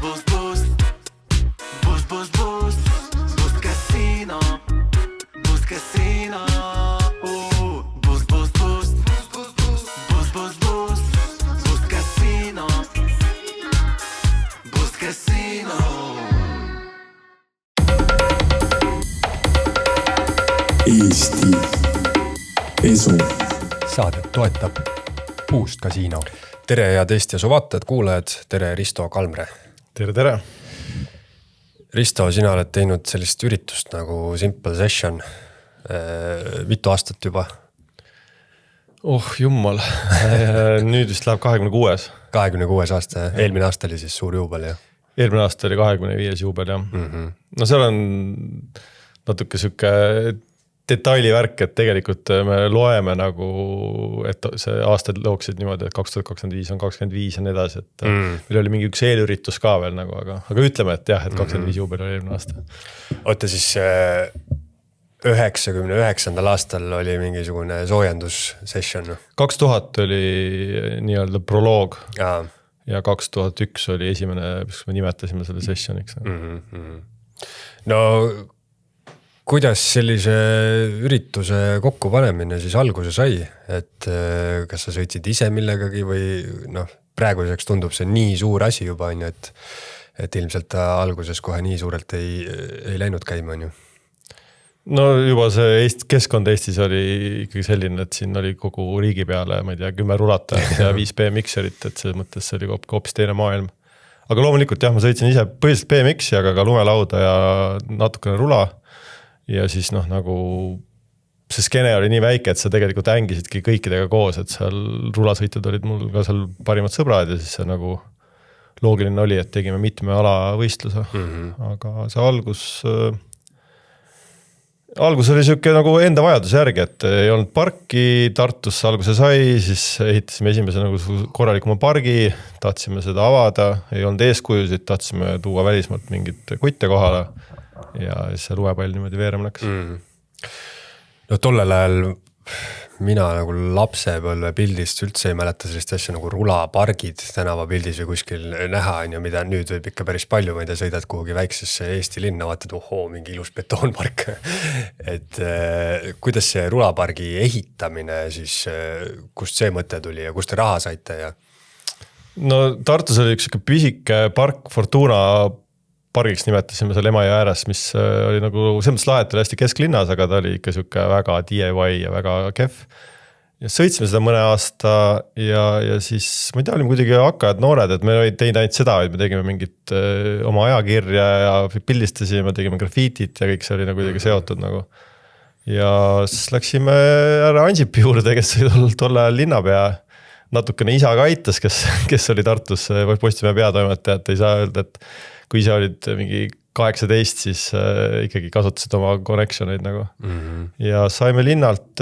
Boost, boost. Boost, boost, boost. Boost Casino. Boost Casino. Boost, boost, boost. Boost, boost, boost. Boost Casino. Boost Casino. Eesti Esu. Saadet toetab Boost Casino. Tere head Eesti Esu vaatajad, kuulajad, tere Risto Kalmre. Tere, tere. Risto, sina oled teinud sellist üritust nagu Simple Session. Mitu aastat juba? Oh, jummal. Nüüd vist läheb 26. 26 aasta, eelmine aasta oli siis suur juubel, jah? Eelmine aasta oli 25 juubel, jah. No seal on natuke süke detailivärk, et tegelikult me loeme nagu, et see aastad looksid niimoodi, et 2025 on 25 ja nii edasi, et meil oli mingi üks eelüritus ka veel nagu, aga ütleme, et jah, et 25 juubel oli eelmine aasta. Oota siis 99. aastal oli mingisugune soojendussession. 2000 oli nii-öelda proloog Jaa. ja 2001 oli esimene, mis me nimetasime selle sessioniks. No kuidas sellise ürituse kokkupanemine siis alguse sai, et kas sa sõitsid ise millegagi või praeguseks tundub see nii suur asi juba, et ilmselt ta alguses kohe nii suurelt ei läinud käima, on ju? No juba see keskkond Eestis oli ikkagi selline, et siin oli kogu riigi peale, ma ei tea, 10 rulatajat ja 5 BMX-erit, et selles mõttes see oli hoopis teine maailm. Aga loomulikult jah, ma sõitsin ise põhiliselt BMX-i, aga ka lumelauda ja natukene rula. Ja siis nagu see skeene oli nii väike, et sa tegelikult ängisidki kõikidega koos, et seal rulasõitud olid mul ka seal parimad sõbrad ja siis see nagu loogiline oli, et tegime mitme ala võistluse. Aga see algus oli siuke nagu enda vajaduse järgi, et ei olnud parki, Tartus alguse sai, siis ehitasime esimese nagu korralikuma pargi, tahtsime seda avada, ei olnud eeskujusid, tahtsime tuua välismaalt mingit kutte kohale ja siis see luepall niimoodi veerema läks. No tollel ajal mina nagu lapsepõlve pildist üldse ei mäleta sellist asja nagu rulapargid tänavapildis või kuskil näha, mida nüüd võib ikka päris palju, ma ei tea, sõidad kuhugi väiksesse Eesti linna, vaatad, mingi ilus betoonpark. Et kuidas see rulapargi ehitamine siis, kust see mõte tuli ja kust te raha saite? Ja? No Tartus oli üks pisike park Fortuna pargiks nimetasime seal Emajõe ääres, mis oli nagu selles mõttes lahe, et oli hästi kesklinnas, aga ta oli ikka siuke väga DIY ja väga kehv. Ja sõitsime seda mõne aasta ja siis, ma ei tea, olime kuidagi hakkajad noored, et me ei teinud ainult seda, et me tegime mingit oma ajakirja ja pildistasime, tegime grafiitit ja kõik see oli nagu kuidagi seotud nagu. Ja siis läksime ära Ansipi juurde, kes oli tolle ajal linnapea. Natukene isa ka aitas, kes oli Tartus Postimehe peatoimetaja, et ei saa öelda, et kui ise olid mingi 18, siis ikkagi kasutasid oma connectioneid nagu. Ja saime linnalt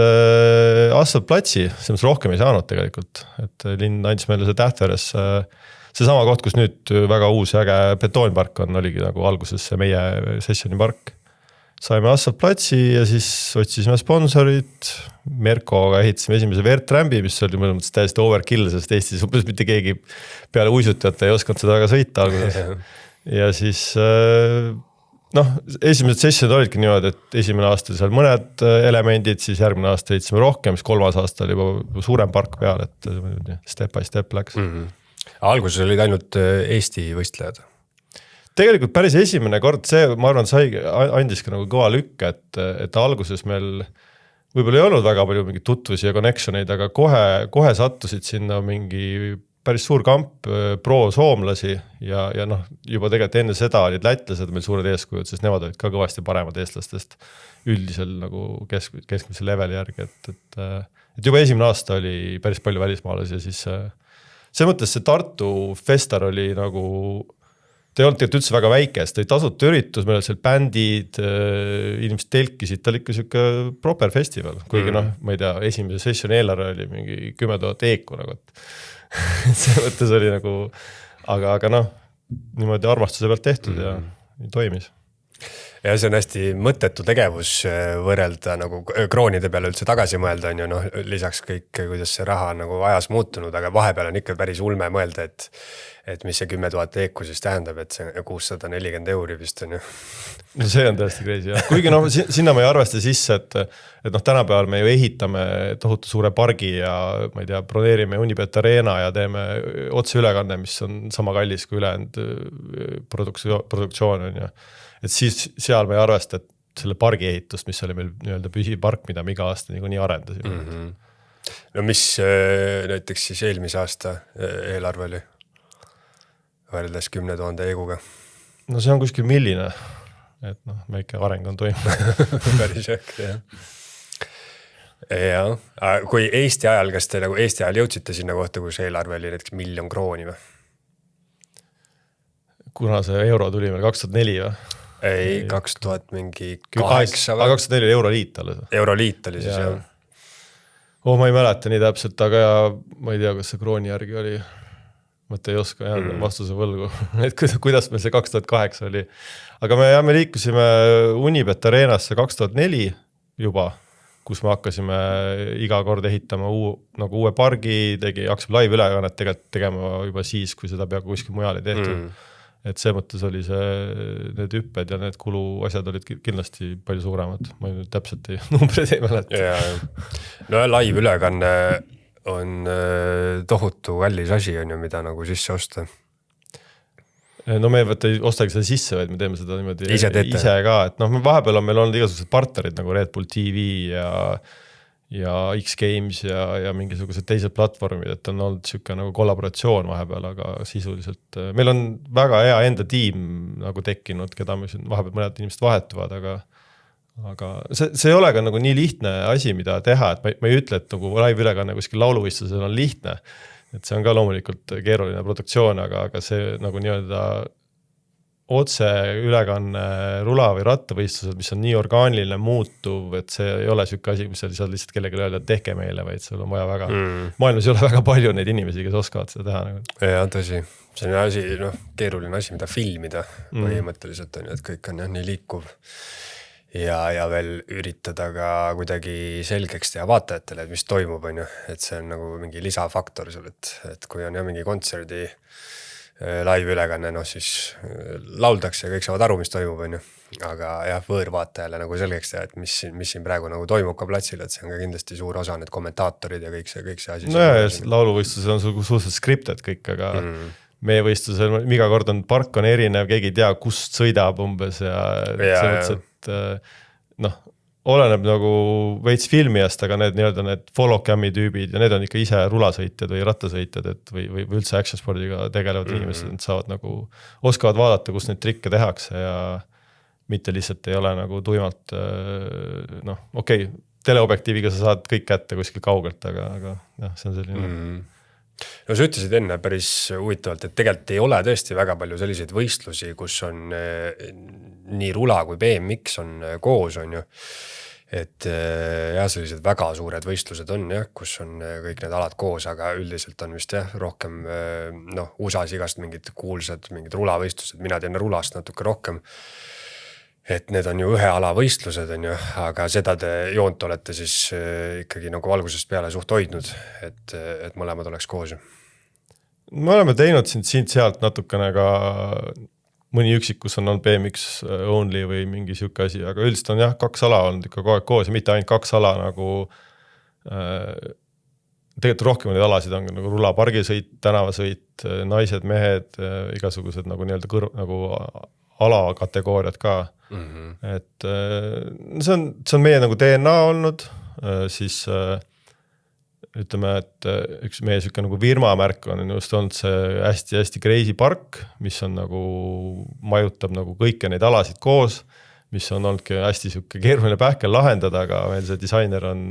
asfaltplatsi, selles rohkem ei saanud tegelikult. Et linn andis meile see Tähtveres. See sama koht, kus nüüd väga uus ja äge betoonpark on, oligi nagu alguses see meie sessioni park. Saime asfaltplatsi ja siis otsisime sponsorid. Merkoga ehitasime esimese Vertrambi, mis oli mõnes mõttes täiesti overkill, sest Eestis umbes mitte keegi peale uisutajat ei osanud seda väga sõita alguses. Ja siis esimesed sessionid olidki niimoodi, et esimene aasta seal mõned elemendid, siis järgmine aasta ehitasime rohkem, siis 3. aasta oli juba suurem park peal, et step by step läks. Alguses olid ainult Eesti võistlejad? Tegelikult päris esimene kord see, ma arvan, andis ka nagu kõva lükk, et alguses meil võib-olla ei olnud väga palju mingi tutvusi ja connectioneid, aga kohe sattusid sinna mingi päris suur kamp pro-soomlasi ja juba tegelikult enne seda olid lätlased meil suured eeskujud, sest nemad olid ka kõvasti paremad eestlastest üldisel nagu keskmise leveli järgi, et juba esimene aasta oli päris palju välismaalasi ja siis see mõttes see Tartu Festar oli nagu, ta ei olnud tegelikult üldse väga väike, sest ta oli tasuta üritus, meil olid seal bändid, inimesed telkisid, ta oli ikka siuke proper festival, kuigi ma ei tea, esimese sessioni eelarve oli mingi 10 000 eeku nagu, see mõttes oli nagu, aga niimoodi armastuse pealt tehtud ja toimis. Ja see on hästi mõttetu tegevus võrrelda nagu kroonide peale üldse tagasi mõelda on ju, lisaks kõik, kuidas see raha on nagu ajas muutunud, aga vahepeal on ikka päris ulme mõelda, et mis see 10 000 EQ siis tähendab, et see 640 € vist on ju. No see on tõesti crazy jah, kuigi noh, sinna me ei arvesta sisse, et noh, tänapäeval me ju ehitame tohutu suure pargi ja ma ei tea, broneerime Unibet Arena ja teeme otseülekanne, mis on sama kallis kui ülejäänud produktsioon on ju. Et siis seal me ei arvesta, et selle pargi ehitust, mis oli meil nii-öelda püsipark, mida me iga aasta nii arendasime. No mis näiteks siis eelmise aasta eelarve oli? Võrreldes 10 000 EQ-ga. No see on kuskil milline, et noh, väike areng on toimunud. Päris äkki, jah. Ja, kui Eesti ajal, kas te nagu Eesti ajal jõudsite sinna kohta, kus eelarve oli näiteks 1 000 000 krooni või? Kuna see euro tuli meil 2004 või? Ei, 2000 mingi 8 või? 2004 euroliit alles. Euroliit oli siis, jah. Ma ei mäleta nii täpselt, aga ma ei tea, kas see krooni järgi oli. Mõte ei oska jääda vastuse võlgu, et kuidas meil see 2008 oli. Aga me liikusime Unibet Arenasse 2004 juba, kus me hakkasime iga kord ehitama uue pargi, hakkasime live ülekannet tegelikult tegema juba siis, kui seda peaaegu kuskil mujal ei tehtud. Et see mõttes oli need hüpped ja need kuluasjad olid kindlasti palju suuremad. Ma nüüd täpselt numbreid ei mäleta. No live ülekanne on tohutu kallis asi on ju, mida nagu sisse osta. No me ei ostagi seda sisse, vaid me teeme seda niimoodi ise ka, et noh, vahepeal on meil olnud igasugused partnerid nagu Red Bull TV ja X-Games ja mingisugused teised platvormid, et on olnud siuke nagu kollaboratsioon vahepeal, aga sisuliselt meil on väga hea enda tiim nagu tekkinud, keda me siin vahepeal mõned inimesed vahetuvad, aga see ei ole ka nagu nii lihtne asi, mida teha, et ma ei ütle, et nagu live ülekanne kuskil lauluvõistlusel on lihtne, et see on ka loomulikult keeruline produktsioon, aga see nagu nii-öelda otse ülekanne rula või rattavõistlused, mis on nii orgaaniline muutuv, et see ei ole siuke asi, mis saad lihtsalt kellegi öelda, et tehke meile, vaid sul on vaja väga, maailmas ei ole väga palju neid inimesi, kes oskavad seda teha. Ja tõsi, see on asi, keeruline asi, mida filmida põhimõtteliselt on, et kõik on nii liikuv. Ja veel üritada ka kuidagi selgeks teha vaatajatele, et mis toimub, on ju. Et see on nagu mingi lisafaktor sul, et kui on mingi kontserdi live ülekanne, siis lauldakse ja kõik saavad aru, mis toimub, on ju. Aga jah, võõrvaatajale nagu selgeks teha, et mis siin praegu nagu toimub ka platsil, et see on ka kindlasti suur osa, need kommentaatorid ja kõik see asi. No ja lauluvõistlusel on sul suhteliselt skripted kõik, aga meie võistlusel iga kord on park on erinev, keegi ei tea, kust sõidab umbes ja selles mõttes, et oleneb nagu veits filmijast, aga need follow cam'i tüübid ja need on ikka ise rulasõitjad või rattasõitjad, või üldse action spordiga tegelevad inimesed, nad saavad nagu, oskavad vaadata, kus neid trikke tehakse ja mitte lihtsalt ei ole nagu tuimalt, teleobjektiiviga sa saad kõik kätte kuskil kaugelt, aga see on selline. No sa ütlesid enne päris huvitavalt, et tegelikult ei ole tõesti väga palju selliseid võistlusi, kus on nii rula kui BMX on koos, on ju. Et sellised väga suured võistlused on, kus on kõik need alad koos, aga üldiselt on vist rohkem USAs igast mingid kuulsad, mingid rulavõistlused, mina tean rulast natuke rohkem. Et need on ju ühe ala võistlused, on ju, aga seda te joont olete siis ikkagi nagu algusest peale suht hoidnud, et mõlemad oleks koos. Me oleme teinud siin sealt natukene ka mõni üksik, kus on olnud BMX only või mingi siuke asi, aga üldiselt on kaks ala olnud ikka kogu aeg koos ja mitte ainult kaks ala nagu tegelikult rohkem neid alasid on nagu rulapargisõit, tänavasõit, naised, mehed, igasugused nagu nii-öelda nagu alakategooriad ka. Et see on meie nagu DNA olnud, siis ütleme, et üks meie siuke nagu firmamärk on just olnud see hästi crazy park, mis on nagu majutab nagu kõike neid alasid koos, mis on olnudki hästi siuke keeruline pähkel lahendada, aga meil see disainer on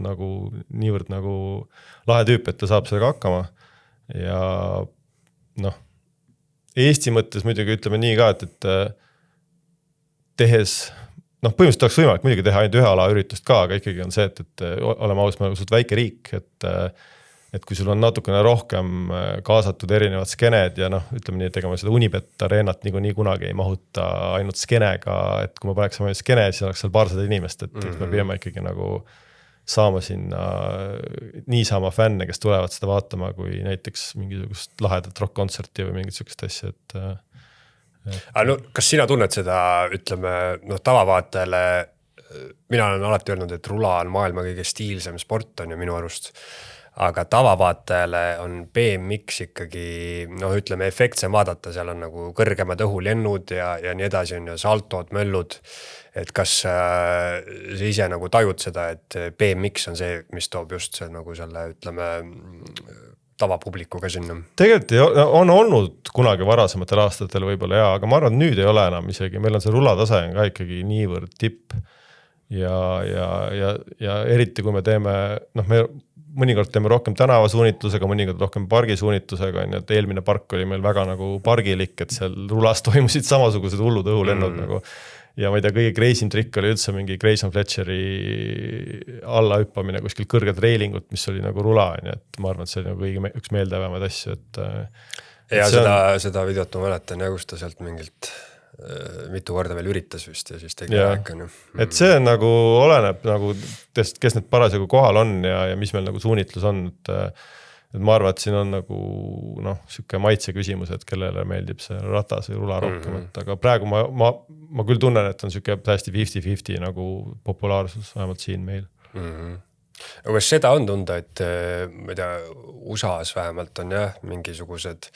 nagu niivõrd nagu lahe tüüp, et ta saab sellega hakkama ja Eesti mõttes muidugi ütleme nii ka, et tehes, põhimõtteliselt oleks võimalik muidugi teha ainult ühe ala üritust ka, aga ikkagi on see, et oleme aus, me oleme suht väike riik, et kui sul on natukene rohkem kaasatud erinevad skened ja ütleme nii, et ega me seda Unibet Arenat nii kunagi ei mahuta ainult skenega, et kui ma paneks ainult skene, siis oleks seal paarsada inimest, et me peame ikkagi nagu saama sinna niisama fänne, kes tulevad seda vaatama, kui näiteks mingisugust lahedat rock-kontserti või mingit sükest asja, et aga no kas sina tunned seda, ütleme, tavavaatajale, mina olen alati öelnud, et rula on maailma kõige stiilsem sport on ju minu arust, aga tavavaatajale on BMX ikkagi, ütleme, efektsem vaadata, seal on nagu kõrgemad õhulennud ja nii edasi on ju saltod, möllud, et kas sa ise nagu tajud seda, et BMX on see, mis toob just see nagu selle, ütleme, tavapublikuga sinna? Tegelikult on olnud kunagi varasematel aastatel võib-olla aga ma arvan, et nüüd ei ole enam isegi, meil on see rulatase ka ikkagi niivõrd tipp ja eriti kui me teeme, me mõnikord teeme rohkem tänavasuunitlusega, mõnikord rohkem pargisuunitlusega, et eelmine park oli meil väga nagu pargilik, et seal rulas toimusid samasugused hullud õhulennud nagu. Ja ma ei tea, kõige crazy trikk oli üldse mingi Grayson Fletcheri alla hüppamine kuskil kõrged reilingut, mis oli nagu rula, et ma arvan, et see oli nagu kõige üks meeldevamaid asju, ja seda videot ma mäletan, kus ta sealt mingilt mitu korda veel üritas vist ja siis tegi rääkanu. Et see on nagu oleneb nagu, kes need parasjagu kohal on ja mis meil nagu suunitlus on, et ma arvan, et siin on nagu siuke maitse küsimus, et kellele meeldib see ratas või rula rohkem, aga praegu ma küll tunnen, et on siuke täiesti 50-50 nagu populaarsus vähemalt siin meil. Aga kas seda on tunda, et ma ei tea, USA-s vähemalt on mingisugused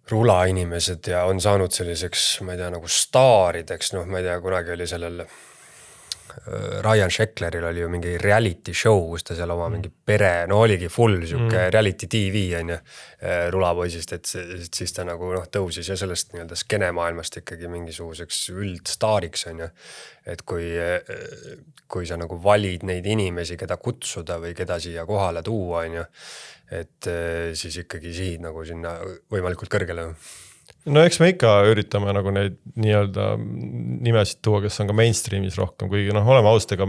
rulainimesed ja on saanud selliseks, ma ei tea, nagu staarideks, ma ei tea, kunagi oli sellel Ryan Sheckleril oli ju mingi reality show, kus ta seal oma mingi pere, oligi full siuke reality TV on ju, rulapoisist, et siis ta nagu tõusis ja sellest nii-öelda skenemaailmast ikkagi mingisuguseks üldstaariks on ju, et kui sa nagu valid neid inimesi, keda kutsuda või keda siia kohale tuua on ju, et siis ikkagi sihid nagu sinna võimalikult kõrgele. No eks me ikka üritame nagu neid nii-öelda nimesid tuua, kes on ka mainstreamis rohkem, kuigi oleme ausad, ega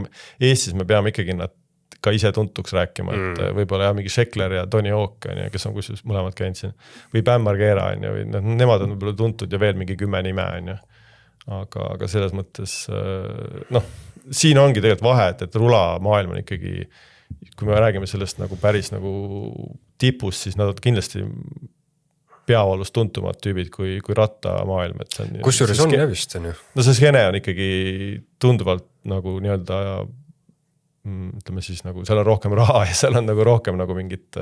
Eestis me peame ikkagi nad ka ise tuntuks rääkima, et võib-olla mingi Sheckler ja Tony Hawk, kes on kusjuures mõlemad käinud siin, või Bam Margera, või nemad on võib-olla tuntud ja veel mingi 10 nime, aga selles mõttes, siin ongi tegelikult vahe, et rula maailm on ikkagi, kui me räägime sellest nagu päris nagu tipust, siis nad on kindlasti peavalust tuntumad tüübid kui rattamaailm. Kusjuures on vist on ju? No see skene on ikkagi tunduvalt nagu nii-öelda, ütleme siis nagu seal on rohkem raha ja seal on nagu rohkem nagu mingit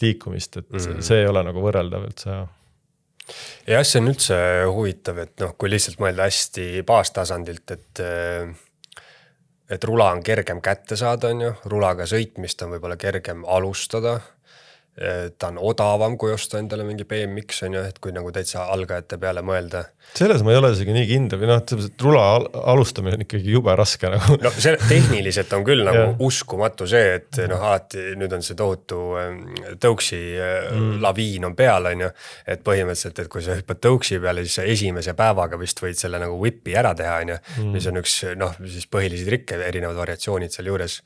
liikumist, et see ei ole nagu võrreldav üldse. Ja see on üldse huvitav, et kui lihtsalt mõelda hästi baastasandilt, et rula on kergem kätte saada, on ju, rulaga sõitmist on võib-olla kergem alustada, ta on odavam, kui osta endale mingi BMX on ju, et kui nagu täitsa algajate peale mõelda. Selles ma ei ole isegi nii kindel või rula alustamine on ikkagi jube raske nagu. No see tehniliselt on küll nagu uskumatu see, et alati nüüd on see tohutu tõuksi laviin on peal on ju, et põhimõtteliselt, et kui sa hüppad tõuksi peale, siis sa esimese päevaga vist võid selle nagu whipi ära teha on ju, mis on üks siis põhilisi trikke, erinevad variatsioonid seal juures.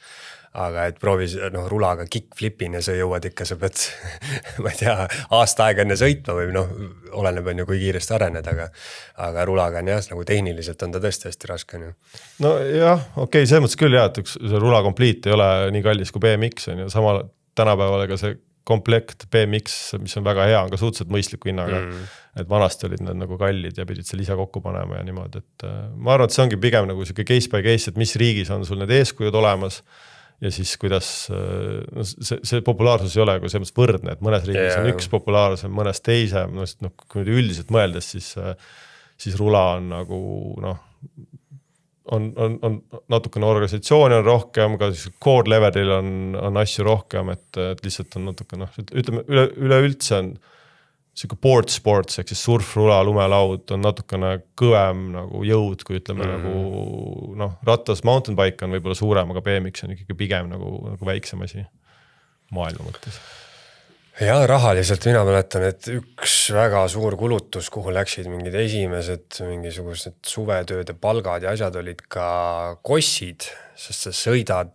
Aga et proovis rulaga kickflipin ja sa jõuad ikka, sa pead, ma ei tea, aasta aega enne sõitma või oleneb on ju, kui kiiresti arened, aga rulaga on nagu tehniliselt on ta tõesti hästi raske. No jah, okei, selles mõttes küll et üks rula kompliit ei ole nii kallis kui BMX on ju, samal tänapäeval ka see komplekt BMX, mis on väga hea, on ka suhteliselt mõistliku hinnaga, et vanasti olid nad nagu kallid ja pidid seal ise kokku panema ja niimoodi, et ma arvan, et see ongi pigem nagu siuke case by case, et mis riigis on sul need eeskujud olemas ja siis kuidas see populaarsus ei ole, kui selles mõttes võrdne, et mõnes riigis on üks populaarsem, mõnes teise, kui nüüd üldiselt mõeldes, siis rula on nagu on natukene organisatsiooni on rohkem, ka core levelil on asju rohkem, et lihtsalt on natuke, ütleme üleüldse on siuke board sports, ehk siis surf, rula, lumelaud on natukene kõvem nagu jõud, kui ütleme nagu rattas mountain bike on võib-olla suurem, aga BMX on ikkagi pigem nagu väiksem asi maailma mõttes. ja rahaliselt mina mäletan, et üks väga suur kulutus, kuhu läksid mingid esimesed mingisugused suvetööde palgad ja asjad olid ka kossid, sest sa sõidad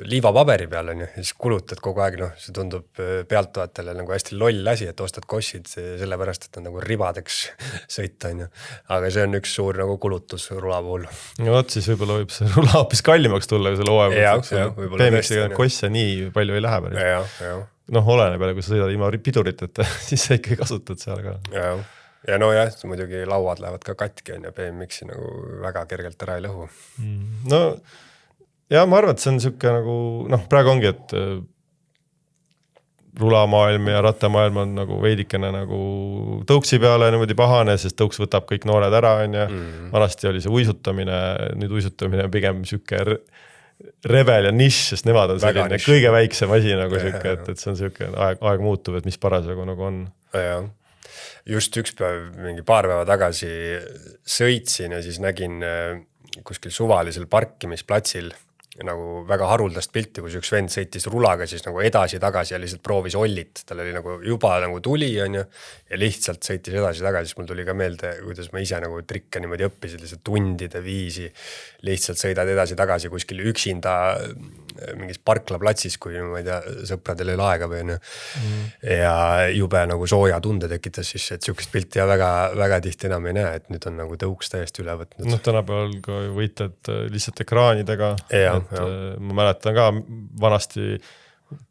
liivapaberi peal on ju, ja siis kulutad kogu aeg, see tundub pealtvaatajale nagu hästi loll asi, et ostad kossid sellepärast, et on nagu ribadeks sõita on ju. Aga see on üks suur nagu kulutus rula puhul. Ja võt siis võib-olla võib see rula hoopis kallimaks tulla, kui selle hooaja BMX-iga kosse nii palju ei lähe päris. Oleneb peale, kui sa sõidad ilma piduriteta, siis sa ikkagi kasutad seal ka. Ja muidugi lauad lähevad ka katki on ja BMX-i nagu väga kergelt ära ei lõhu. No ja ma arvan, et see on siuke nagu, praegu ongi, et rulamaailm ja rattamaailm on nagu veidikene nagu tõuksi peale niimoodi pahane, sest tõuks võtab kõik noored ära on ja vanasti oli see uisutamine, nüüd uisutamine on pigem siuke rebel ja nišš, sest nemad on selline kõige väiksem asi nagu siuke, et see on siuke aeg muutub, et mis parasjagu nagu on. Ja. Just üks päev, mingi paar päeva tagasi sõitsin ja siis nägin kuskil suvalisel parkimisplatsil nagu väga haruldast pilti, kus üks vend sõitis rulaga siis nagu edasi-tagasi ja lihtsalt proovis ollit. Tal oli nagu juba nagu tuli on ju ja lihtsalt sõitis edasi-tagasi, siis mul tuli ka meelde, kuidas ma ise nagu trikke niimoodi õppisid, lihtsalt tundide viisi lihtsalt sõidad edasi-tagasi kuskil üksinda mingis parklaplatsis, kui ma ei tea, sõpradel ei aega või on ju. Ja jube nagu sooja tunde tekitas siis, et siukest pilti ja väga, väga tihti enam ei näe, et nüüd on nagu tõuks täiesti üle võtnud. Tänapäeval ka võitled lihtsalt ekraanidega. Ma mäletan ka vanasti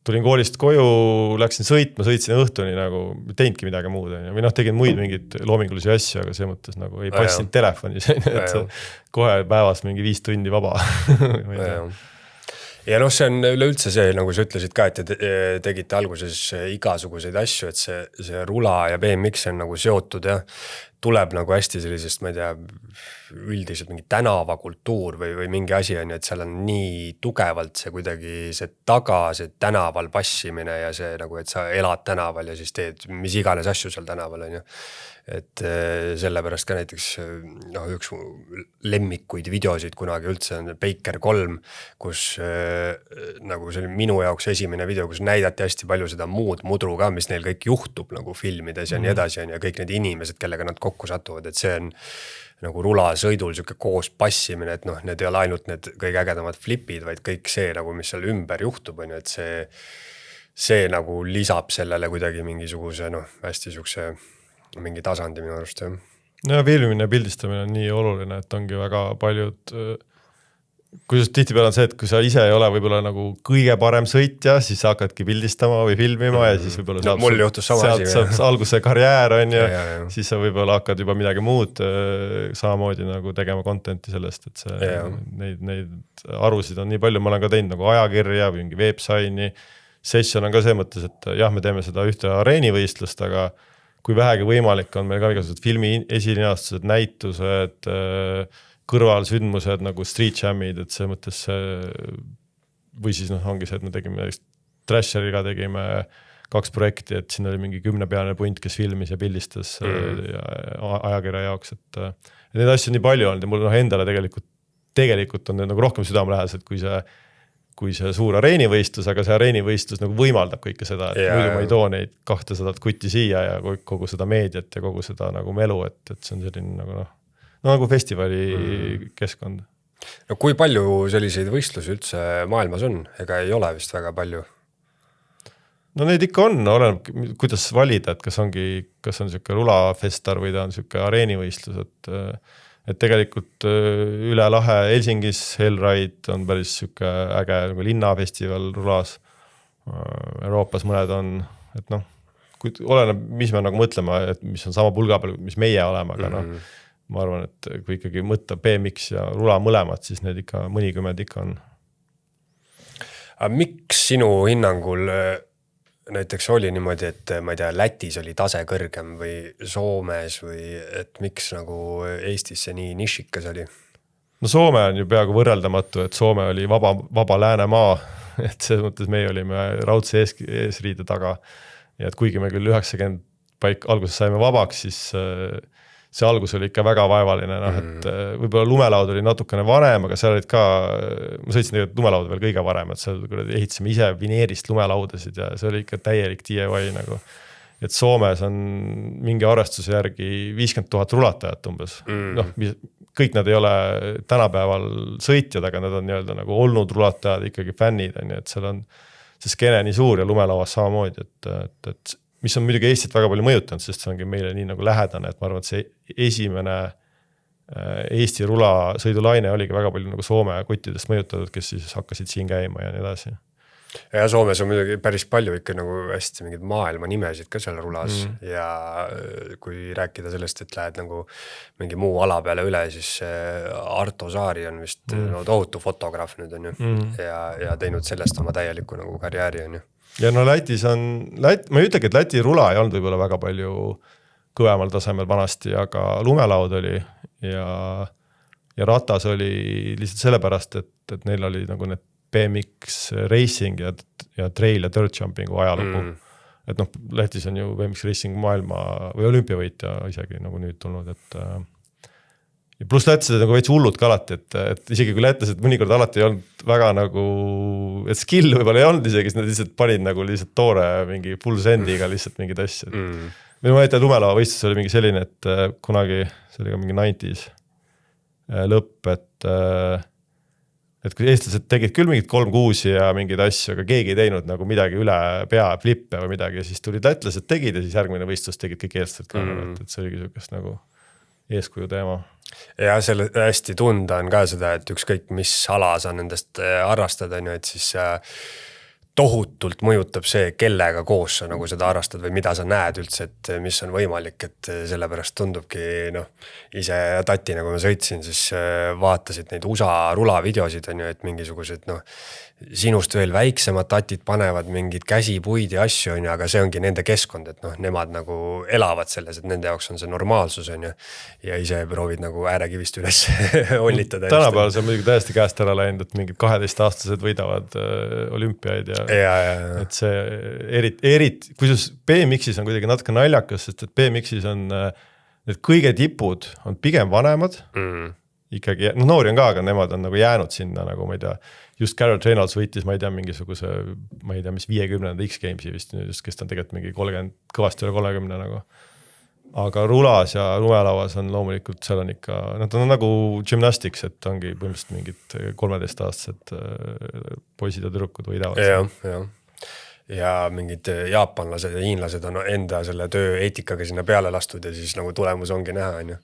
tulin koolist koju, läksin sõitsin õhtuni nagu teinudki midagi muud või tegin muid mingid loomingulisi asju, aga see mõttes nagu ei passinud telefonis, et kohe päevas mingi 5 tundi vaba. Ja see on üleüldse see, nagu sa ütlesid ka, et te tegite alguses igasuguseid asju, et see rula ja BMX on nagu seotud ja tuleb nagu hästi sellisest, ma ei tea, üldiselt mingi tänavakultuur või mingi asi on ju, et seal on nii tugevalt see kuidagi see taga, see tänaval passimine ja see nagu, et sa elad tänaval ja siis teed mis iganes asju seal tänaval on ju. Et sellepärast ka näiteks üks lemmikuid videosid kunagi üldse on Baker 3, kus nagu see oli minu jaoks esimene video, kus näidati hästi palju seda muud mudru ka, mis neil kõik juhtub nagu filmides ja nii edasi on ja kõik need inimesed, kellega nad kokku satuvad, et see on nagu rula sõidul siuke koos passimine, et need ei ole ainult need kõige ägedamad flipid, vaid kõik see nagu, mis seal ümber juhtub on ju, et see nagu lisab sellele kuidagi mingisuguse hästi siukse mingi tasandi minu arust jah. Ja filmimine ja pildistamine on nii oluline, et ongi väga paljud, kuidas tihtipeale on see, et kui sa ise ei ole võib-olla nagu kõige parem sõitja, siis sa hakkadki pildistama või filmima ja siis võib-olla saab alguse karjäär on ja siis sa võib-olla hakkad juba midagi muud samamoodi nagu tegema contenti sellest, et see, neid arusid on nii palju, ma olen ka teinud nagu ajakirja või mingi websaini, session on ka see mõttes, et jah, me teeme seda ühte areenivõistlust, aga kui vähegi võimalik on meil ka igasugused filmi esilinastused, näitused, kõrvalsündmused nagu street jamid, et see mõttes või siis ongi see, et me tegime Trasheriga tegime 2 projekti, et siin oli mingi 10-peane punt, kes filmis ja pildistas ajakirja jaoks, et neid asju nii palju on ja mul endale tegelikult on nagu rohkem südamelähedased kui see suur areenivõistlus, aga see areenivõistlus nagu võimaldab kõike seda, et muidu ma ei too neid 200 kutti siia ja kogu seda meediat ja kogu seda nagu melu, et see on selline nagu festivali keskkond. No kui palju selliseid võistlusi üldse maailmas on? Ega ei ole vist väga palju? No neid ikka on, oleneb, kuidas valida, et kas on siuke rulafestar või ta on siuke areenivõistlus, et tegelikult üle lahe Helsingis Hellride on päris siuke äge nagu linnafestival rulas. Euroopas mõned on, et oleneb, mis me nagu mõtlema, et mis on sama pulga peal, mis meie oleme, aga ma arvan, et kui ikkagi mõtta BMX ja rula mõlemad, siis need ikka mõnikümmend ikka on. Aga miks sinu hinnangul näiteks oli niimoodi, et ma ei tea, Lätis oli tase kõrgem või Soomes või et miks nagu Eestis see nii nišikas oli? No Soome on ju peaaegu võrreldamatu, et Soome oli vaba läänemaa, et selles mõttes meie olime raudse eesriide taga ja et kuigi me küll 90 alguses saime vabaks, see algus oli ikka väga vaevaline, noh, et võib-olla lumelaud oli natukene vanem, aga seal olid ka, ma sõitsin tegelikult lumelauda veel kõige varem, et seal ehitasime ise vineerist lumelaudasid ja see oli ikka täielik DIY nagu. Et Soomes on mingi arvestuse järgi 50 000 rulatajat umbes. Noh, kõik nad ei ole tänapäeval sõitjad, aga nad on nii-öelda nagu olnud rulatajad, ikkagi fännid, et seal on see skeene nii suur ja lumelauas samamoodi, et mis on muidugi Eestit väga palju mõjutanud, sest see ongi meile nii nagu lähedane, et ma arvan, et see esimene Eesti rulasõidulaine oligi väga palju nagu Soome kottidest mõjutatud, kes siis hakkasid siin käima ja nii edasi. Ja Soomes on muidugi päris palju ikka nagu hästi mingid maailma nimesid ka seal rulas ja kui rääkida sellest, et lähed nagu mingi muu ala peale üle, siis Arto Saari on vist tohutu fotograaf nüüd on ju ja teinud sellest oma täieliku nagu karjääri on ju. Ja no Lätis on, ma ei ütlegi, et Läti rula ei olnud võib-olla väga palju kõvemal tasemel vanasti, aga lumelaud oli ja ratas oli lihtsalt sellepärast, et neil oli nagu need BMX racing ja trail ja dirt jumpingu ajalugu. Et noh, Lätis on ju BMX racing maailma või olümpiavõitja isegi nagu nüüd tulnud, et ja pluss lätlased nagu veits hullud ka alati, et isegi kui lätlased mõnikord alati ei olnud väga nagu, et skill võib-olla ei olnud isegi, siis nad lihtsalt panid nagu lihtsalt toore mingi full sendiga lihtsalt mingid asjad. Või ma mõtlen, lumelava võistlus oli mingi selline, et kunagi, see oli ka mingi 90s lõpp, et kui eestlased tegid küll mingid 3-6 ja mingeid asju, aga keegi ei teinud nagu midagi üle pea, flippe või midagi, ja siis tulid lätlased tegid ja siis järgmine võistlus tegid kõik eestlased ka, et see oligi selline nagu eeskuju teema. Ja selle hästi tunda on ka seda, et ükskõik mis ala sa nendest harrastad, on ju, et siis tohutult mõjutab see, kellega koos sa nagu seda harrastad või mida sa näed üldse, et mis on võimalik, et sellepärast tundubki, noh, ise tatina, kui ma sõitsin, siis vaatasid neid USA rulavideosid, on ju, et mingisugused, noh, sinust veel väiksemad tatid panevad mingid käsipuid ja asju, on ju, aga see ongi nende keskkond, et noh, nemad nagu elavad selles, et nende jaoks on see normaalsus, on ju, ja ise proovid nagu äärekivist üles ollitada. Tänapäeval see on muidugi täiesti käest ära läinud, et mingid 12-aastased võidavad olümpiaid ja et see eriti, kusjuures BMX-is on kuidagi natuke naljakas, sest et BMX-is on need kõige tipud on pigem vanemad, ikkagi, no noori on ka, aga nemad on nagu jäänud sinna, nagu ma ei tea, just Garrett Reynolds võitis, ma ei tea, mingisuguse, ma ei tea, mis 50 X-Gamesi vist nüüd, kes on tegelikult mingi 30, kõvasti üle 30 nagu. Aga rulas ja lumelauas on loomulikult, seal on ikka, nad on nagu gymnastics, et ongi põhimõtteliselt mingid 13-aastased poisid ja tüdrukud võidavad. Ja mingid jaapanlased ja hiinlased on enda selle töö eetikaga sinna peale lastud ja siis nagu tulemus ongi näha, on ju.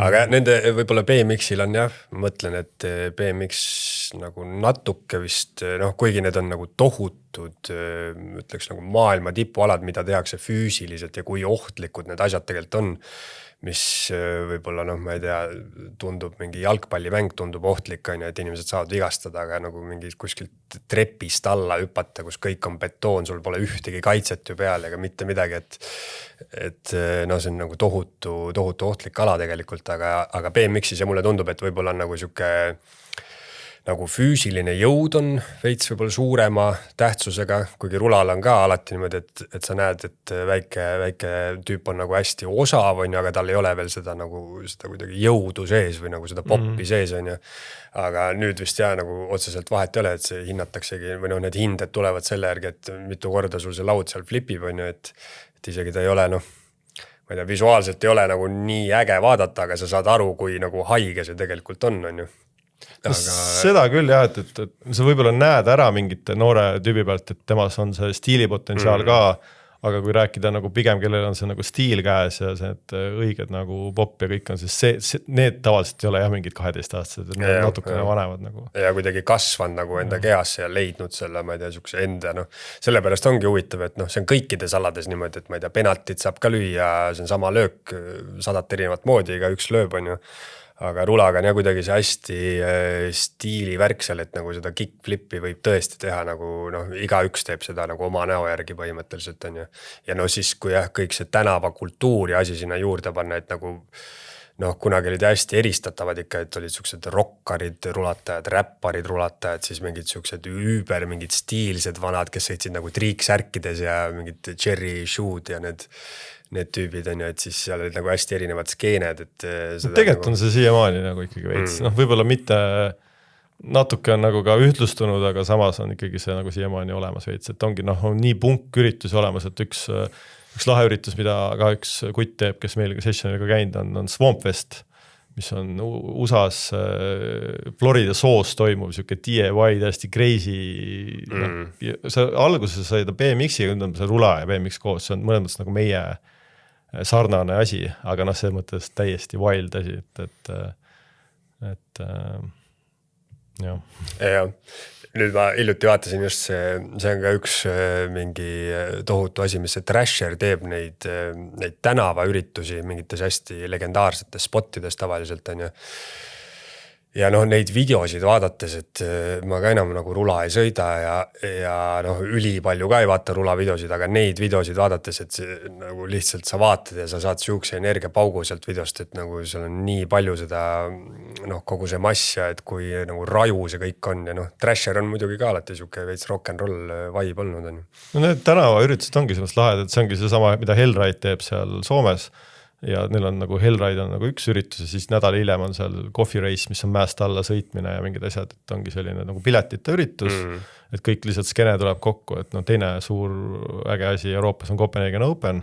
Aga nende võib-olla BMX-il on jah, mõtlen, et BMX nagu natuke vist, noh, kuigi need on nagu tohutud, ütleks nagu maailma tipualad, mida tehakse füüsiliselt ja kui ohtlikud need asjad tegelikult on, mis võib-olla, noh, ma ei tea, tundub mingi jalgpallimäng tundub ohtlik, on ju, et inimesed saavad vigastada, aga nagu mingi kuskilt trepist alla hüpata, kus kõik on betoon, sul pole ühtegi kaitset ju peal ega mitte midagi, et no see on nagu tohutu ohtlik ala tegelikult, aga BMX-is ja mulle tundub, et võib-olla on nagu siuke nagu füüsiline jõud on veits võib-olla suurema tähtsusega, kuigi rulal on ka alati niimoodi, et sa näed, et väike tüüp on nagu hästi osav, on ju, aga tal ei ole veel seda nagu seda kuidagi jõudu sees või nagu seda poppi sees, on ju. Aga nüüd vist jah, nagu otseselt vahet ei ole, et see hinnataksegi, või noh, need hinded tulevad selle järgi, et mitu korda sul see laud seal flipib, on ju, et isegi ta ei ole, noh, ma ei tea, visuaalselt ei ole nagu nii äge vaadata, aga sa saad aru, kui nagu haige see tegelikult on ju. Aga... Seda küll jah, et sa võib-olla näed ära mingite noore tüübi pealt, et temas on see stiilipotentsiaal ka, aga kui rääkida nagu pigem, kellel on see nagu stiil käes ja see õiged nagu pop ja kõik on, siis need tavaliselt ei ole jah mingid 12-aastased, et need natukene vanemad nagu. Ja kuidagi kasvanud nagu enda kehasse ja leidnud selle, ma ei tea, sukse enda, noh, sellepärast ongi huvitav, et noh, see on kõikides alades niimoodi, et ma ei tea, penaltit saab ka lüüa, see on sama löök 100 erinevat moodi, iga üks lööb, on ju. Aga rulaga on jah kuidagi see hästi stiilivärk seal, et nagu seda kickflippi võib tõesti teha nagu, noh, iga üks teeb seda nagu oma näo järgi põhimõtteliselt on ju. Ja no siis, kui jah, kõik see tänava kultuuri asi sinna juurde panna, et nagu noh, kunagi olid hästi eristatavad ikka, et olid siuksed rokkarid, rulatajad, räpparid, rulatajad, siis mingid siuksed mingid stiilsed vanad, kes sõitsid nagu triiksärkides ja mingid cherry shoe'd ja need tüübid on ju, et siis seal olid nagu hästi erinevad skeened, et tegelikult nagu... on see siiamaani nagu ikkagi veits, noh võib-olla mitte natuke on nagu ka ühtlustunud, aga samas on ikkagi see nagu siiamaani olemas veits, et ongi noh, on nii punküritusi olemas, et üks lahe üritus, mida ka üks kutt teeb, kes meil sessionil ka käinud on Swamp Fest, mis on USA-s Florida soos toimuv, siuke DIY, täiesti crazy. Sa alguses sai ta BMX-iga, nüüd on see rula ja BMX koos, see on mõnes mõttes nagu meie sarnane asi, aga noh, selles mõttes täiesti wild asi, et ja nüüd ma hiljuti vaatasin just see on ka üks mingi tohutu asi, mis see Thrasher teeb neid tänavaüritusi mingites hästi legendaarsetes spottides tavaliselt on ju. Ja noh, neid videosid vaadates, et ma ka enam nagu rula ei sõida ja noh, üli palju ka ei vaata rula videosid, aga neid videosid vaadates, et nagu lihtsalt sa vaatad ja sa saad siukse energiapaugu sealt videost, et nagu seal on nii palju seda noh, kogu see mass ja et kui nagu raju see kõik on ja noh, Thrasher on muidugi ka alati siuke veits rock'n'roll vibe olnud on ju. No need tänavaüritused ongi sellest lahedad, et see ongi see sama, mida Hellride teeb seal Soomes ja neil on nagu Hellride on nagu üks üritus ja siis nädal hiljem on seal coffee race, mis on mäest alla sõitmine ja mingid asjad, et ongi selline nagu piletite üritus, et kõik lihtsalt skene tuleb kokku, et no teine suur äge asi Euroopas on Copenhagen Open,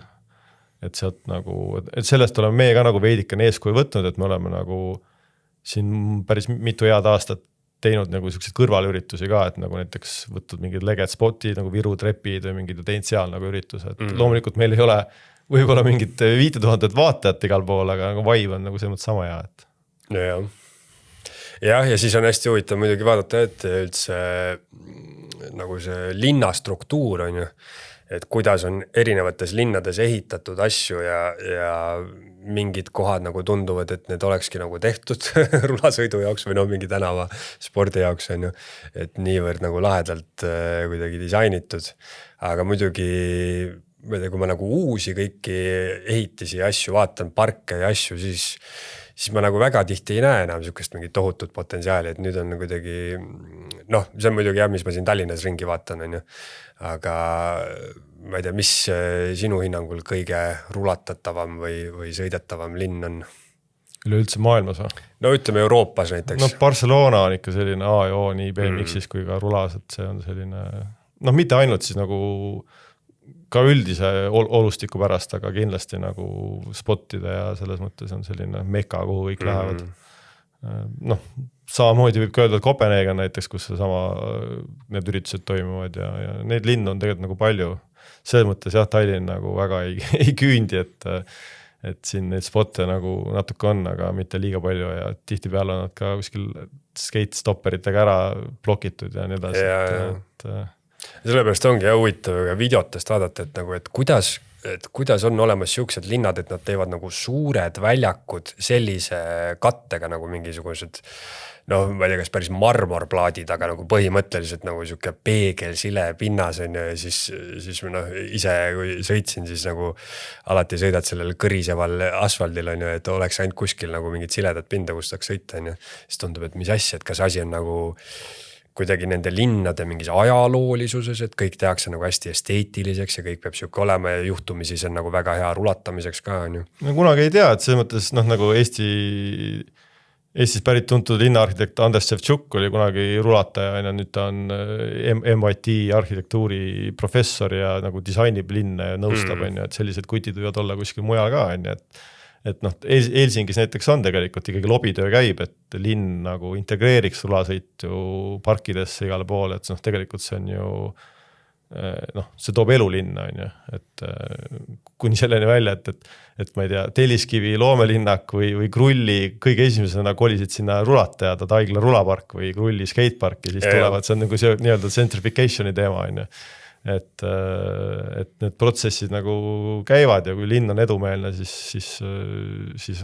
et sealt nagu, et sellest oleme meie ka nagu veidikene eeskuju võtnud, et me oleme nagu siin päris mitu head aastat teinud nagu sellised kõrvalüritusi ka, et nagu näiteks võtnud mingid leged spotid nagu Viru trepid või mingid teinud seal nagu üritused, loomulikult meil ei ole võib-olla mingid 5000 vaatajat igal pool, aga nagu vibe on nagu see mõttes sama hea, et. Ja siis on hästi huvitav muidugi vaadata, et üldse nagu see linnastruktuur on ju, et kuidas on erinevates linnades ehitatud asju ja mingid kohad nagu tunduvad, et need olekski nagu tehtud rulasõidu jaoks või no mingi tänava spordi jaoks on ju, et niivõrd nagu lahedalt kuidagi disainitud, aga muidugi kui ma nagu uusi kõiki ehitisi ja asju vaatan, parke ja asju, siis ma nagu väga tihti ei näe enam siukest mingit tohutut potentsiaali, et nüüd on kuidagi, noh, see on muidugi jah, mis ma siin Tallinnas ringi vaatan, on ju, aga ma ei tea, mis sinu hinnangul kõige rulatatavam või sõidetavam linn on? Üleüldse maailmas või? No ütleme Euroopas näiteks. No Barcelona on ikka selline A ja O nii BMX-is kui ka rulas, et see on selline, noh, mitte ainult siis nagu ka üldise olustiku pärast, aga kindlasti nagu spottide ja selles mõttes on selline meka, kuhu kõik lähevad. Noh, samamoodi võib ka öelda, et Copenhagen näiteks, kus sama need üritused toimuvad ja neid linnu on tegelikult nagu palju. Selles mõttes jah, Tallinn nagu väga ei küündi, et siin neid spotte nagu natuke on, aga mitte liiga palju ja tihti peale on nad ka kuskil skate-stopperitega ära blokitud ja nii edasi. Sellepärast ongi huvitav videotest vaadata, et nagu, et kuidas on olemas siuksed linnad, et nad teevad nagu suured väljakud sellise kattega nagu mingisugused, noh, ma ei tea, kas päris marmorplaadid, aga nagu põhimõtteliselt nagu siuke peegelsile pinnas on ja siis noh, ise kui sõitsin, siis nagu alati sõidad sellel kõriseval asfaldil on ju, et oleks ainult kuskil nagu mingid siledad pinda, kus saaks sõita on ju. Siis tundub, et mis asja, et kas asi on nagu kuidagi nende linnade mingis ajaloolisuses, et kõik tehakse nagu hästi esteetiliseks ja kõik peab siuke olema ja juhtumisi see on nagu väga hea rulatamiseks ka on ju. No kunagi ei tea, et selles mõttes noh, nagu Eestis pärit tuntud linnaarhitekt Andres Ševtšuk oli kunagi rulataja ja nüüd ta on MIT arhitektuuri professor ja nagu disainib linne ja nõustab on ju, et sellised kutid võivad olla kuskil mujal ka on ju, et noh, Helsingis näiteks on tegelikult ikkagi lobitöö käib, et linn nagu integreeriks rulasõitu parkidesse igale poole, et noh, tegelikult see on ju, noh, see toob elu linna on ju, et kuni selleni välja, et ma ei tea, Telliskivi loomelinnak või Krulli kõige esimesena kolisid sinna rulatajad, Taigla rulapark või Krulli skatepark ja siis tulevad, see on nagu see nii-öelda gentrification'i teema on ju. et need protsessid nagu käivad ja kui linn on edumeelne, siis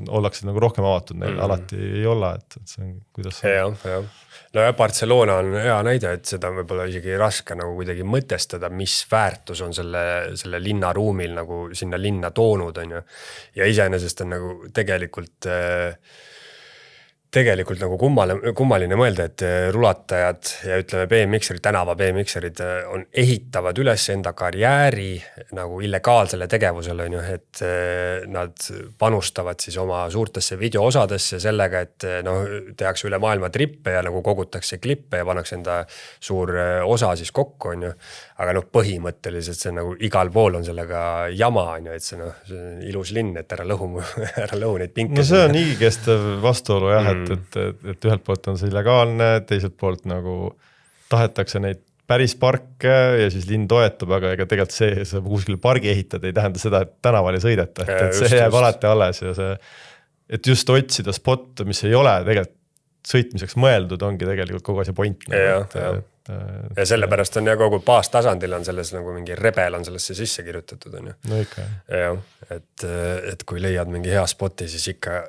ollakse nagu rohkem avatud neile, alati ei olla, et see on, kuidas see on. Jah. No ja Barcelona on hea näide, et seda on võib-olla isegi raske nagu kuidagi mõtestada, mis väärtus on selle linnaruumil nagu sinna linna toonud, on ju. Ja iseenesest on nagu tegelikult nagu kummaline mõelda, et rulatajad ja ütleme BMX-erid, tänava BMX-erid ehitavad üles enda karjääri nagu illegaalsele tegevusele, on ju, et nad panustavad siis oma suurtesse videoosadesse sellega, et tehakse üle maailma trippe ja nagu kogutakse klippe ja pannakse enda suur osa siis kokku, on ju. Aga põhimõtteliselt see nagu igal pool on sellega jama, on ju, et see ilus linn, et ära lõhu neid pinke. No see on nii kestev vastuolu jah, et ühelt poolt on see illegaalne, teiselt poolt nagu tahetakse neid päris parke ja siis linn toetab, aga ega tegelikult see kuskil pargi ehitada ei tähenda seda, et tänaval ei sõideta, et see jääb alati alles ja see, et just otsida spotte, mis ei ole tegelikult sõitmiseks mõeldud, ongi tegelikult kogu asja point. Ja sellepärast on ja kogu baastasandil on selles nagu mingi rebel on sellesse sisse kirjutatud, on ju. No ikka. Ja, et kui leiad mingi hea spoti, siis ikka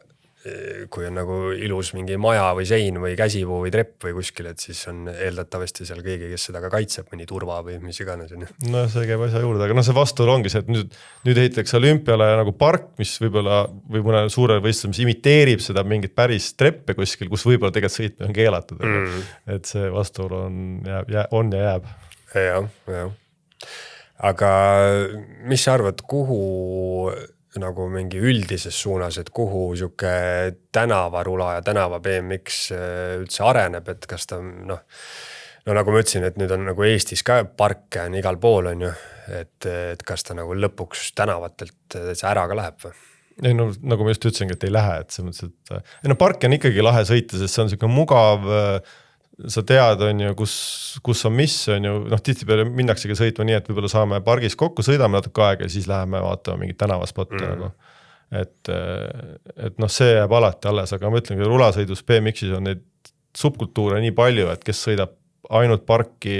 kui on nagu ilus mingi maja või sein või käsipuu või trepp või kuskil, et siis on eeldatavasti seal keegi, kes seda ka kaitseb, mõni turva või mis iganes. No see käib asja juurde, aga see vastuolu ongi see, et nüüd ehitatakse olümpiale nagu park, mis võib-olla või mõne suure võistluse, mis imiteerib seda mingit päris treppe kuskil, kus võib-olla tegelikult sõitmine on keelatud. Et see vastuolu on ja jääb. Jah. Aga mis sa arvad, kuhu nagu mingi üldises suunas, et kuhu siuke tänavarula ja tänava BMX üldse areneb, et kas ta no nagu ma ütlesin, et nüüd on nagu Eestis ka parke on igal pool, on ju, et kas ta nagu lõpuks tänavatelt ära ka läheb või? Ei, no, nagu ma just ütlesingi, et ei lähe, et see mõttes, et park on ikkagi lahe sõita, sest see on siuke mugav, sa tead, on ju, kus on mis, on ju, tihtipeale minnaksegi sõitma nii, et võib-olla saame pargis kokku, sõidame natuke aega ja siis läheme vaatama mingi tänavaspotte nagu. Et see jääb alati alles, aga ma ütlen, rulasõidus BMX-is on neid subkultuure nii palju, et kes sõidab ainult parki,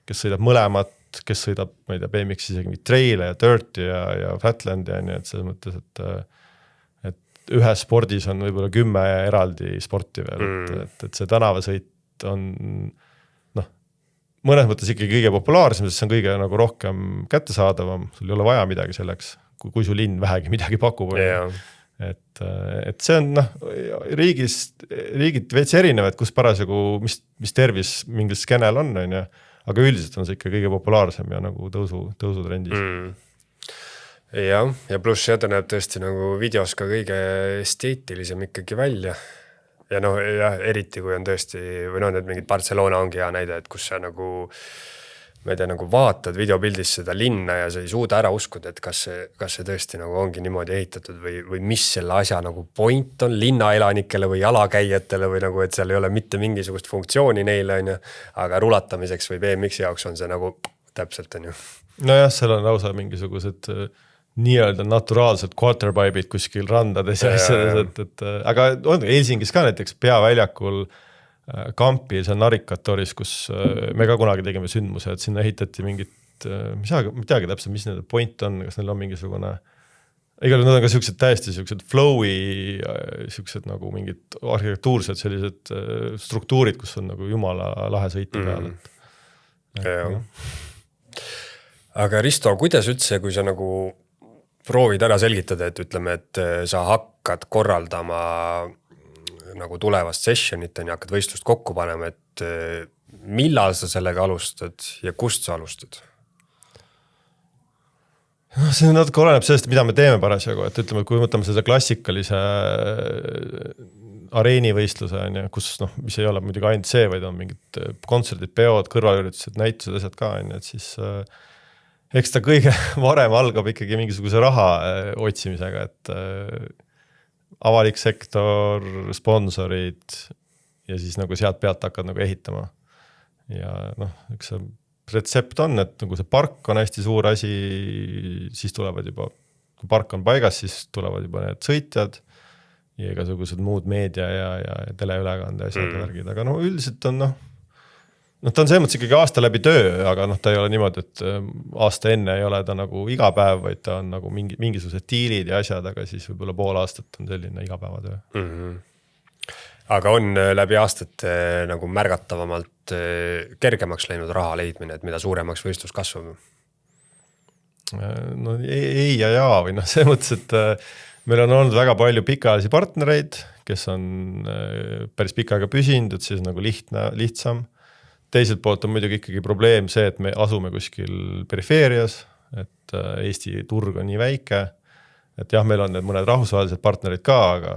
kes sõidab mõlemat, kes sõidab, ma ei tea, BMX isegi traile ja dirti ja flatlandi, et selles mõttes, et ühes spordis on võib-olla 10 eraldi sporti veel, et see tänavasõit on mõnes mõttes ikkagi kõige populaarsem, sest see on kõige nagu rohkem kättesaadavam, sul ei ole vaja midagi selleks, kui su linn vähegi midagi pakub. Et see on riigid veits erinevad, kus parasjagu mis tervis mingil skenel on, aga üldiselt on see ikka kõige populaarsem ja nagu tõusutrendis. Ja pluss seda näeb tõesti nagu videos ka kõige esteetilisem ikkagi välja. Ja eriti kui on tõesti, või need mingid Barcelona ongi hea näide, et kus sa nagu, ma ei tea, nagu vaatad videopildis seda linna ja sa ei suuda ära uskuda, et kas see tõesti nagu ongi niimoodi ehitatud või mis selle asja nagu point on linnaelanikele või jalakäijatele või nagu, et seal ei ole mitte mingisugust funktsiooni neile, on ju, aga rulatamiseks või BMX jaoks on see nagu täpselt, on ju. Nojah, seal on lausa mingisugused nii-öelda naturaalselt quarterpipe'id kuskil randades ja asjades, aga on Helsingis ka näiteks peaväljakul Kampi, see on Narikatoris, kus me ka kunagi tegime sündmuse, et sinna ehitati mingit, ma ei teagi täpselt, mis nende point on, kas neil on mingisugune, igal need on ka siuksed täiesti siuksed flowi, siuksed nagu mingid arhitektuursed sellised struktuurid, kus on nagu jumala lahe sõita peal. Aga Risto, kuidas üldse, kui sa nagu proovid ära selgitada, et ütleme, et sa hakkad korraldama nagu tulevast sessionit ja hakkad võistlust kokku panema, et millal sa sellega alustad ja kust sa alustad? See natuke oleneb sellest, mida me teeme parasjagu, et ütleme, kui võtame seda klassikalise areenivõistluse, kus mis ei ole muidugi ainult see, vaid on mingid kontserdid, peod, kõrvalüritused, näitused, asjad ka, et siis eks ta kõige varem algab ikkagi mingisuguse raha otsimisega, et avalik sektor, sponsorid ja siis nagu sealt pealt hakkad nagu ehitama. Ja üks see retsept on, et nagu see park on hästi suur asi, siis tulevad juba, kui park on paigas, siis tulevad juba need sõitjad ja igasugused muud meedia ja teleülekande asjad värgid, aga üldiselt on noh, ta on selles mõttes ikkagi aasta läbi töö, aga noh, ta ei ole niimoodi, et aasta enne ei ole ta nagu iga päev, vaid ta on nagu mingisugused diilid ja asjad, aga siis võib-olla pool aastat on selline igapäevatöö. Aga on läbi aastate nagu märgatavamalt kergemaks läinud raha leidmine, et mida suuremaks võistlus kasvab? No ei ja jaa, või noh, see mõttes, et meil on olnud väga palju pikaajalisi partnereid, kes on päris pikka aega püsinud, et siis nagu lihtsam. Teiselt poolt on muidugi ikkagi probleem see, et me asume kuskil perifeerias, et Eesti turg on nii väike, et jah, meil on need mõned rahvusvahelised partnerid ka, aga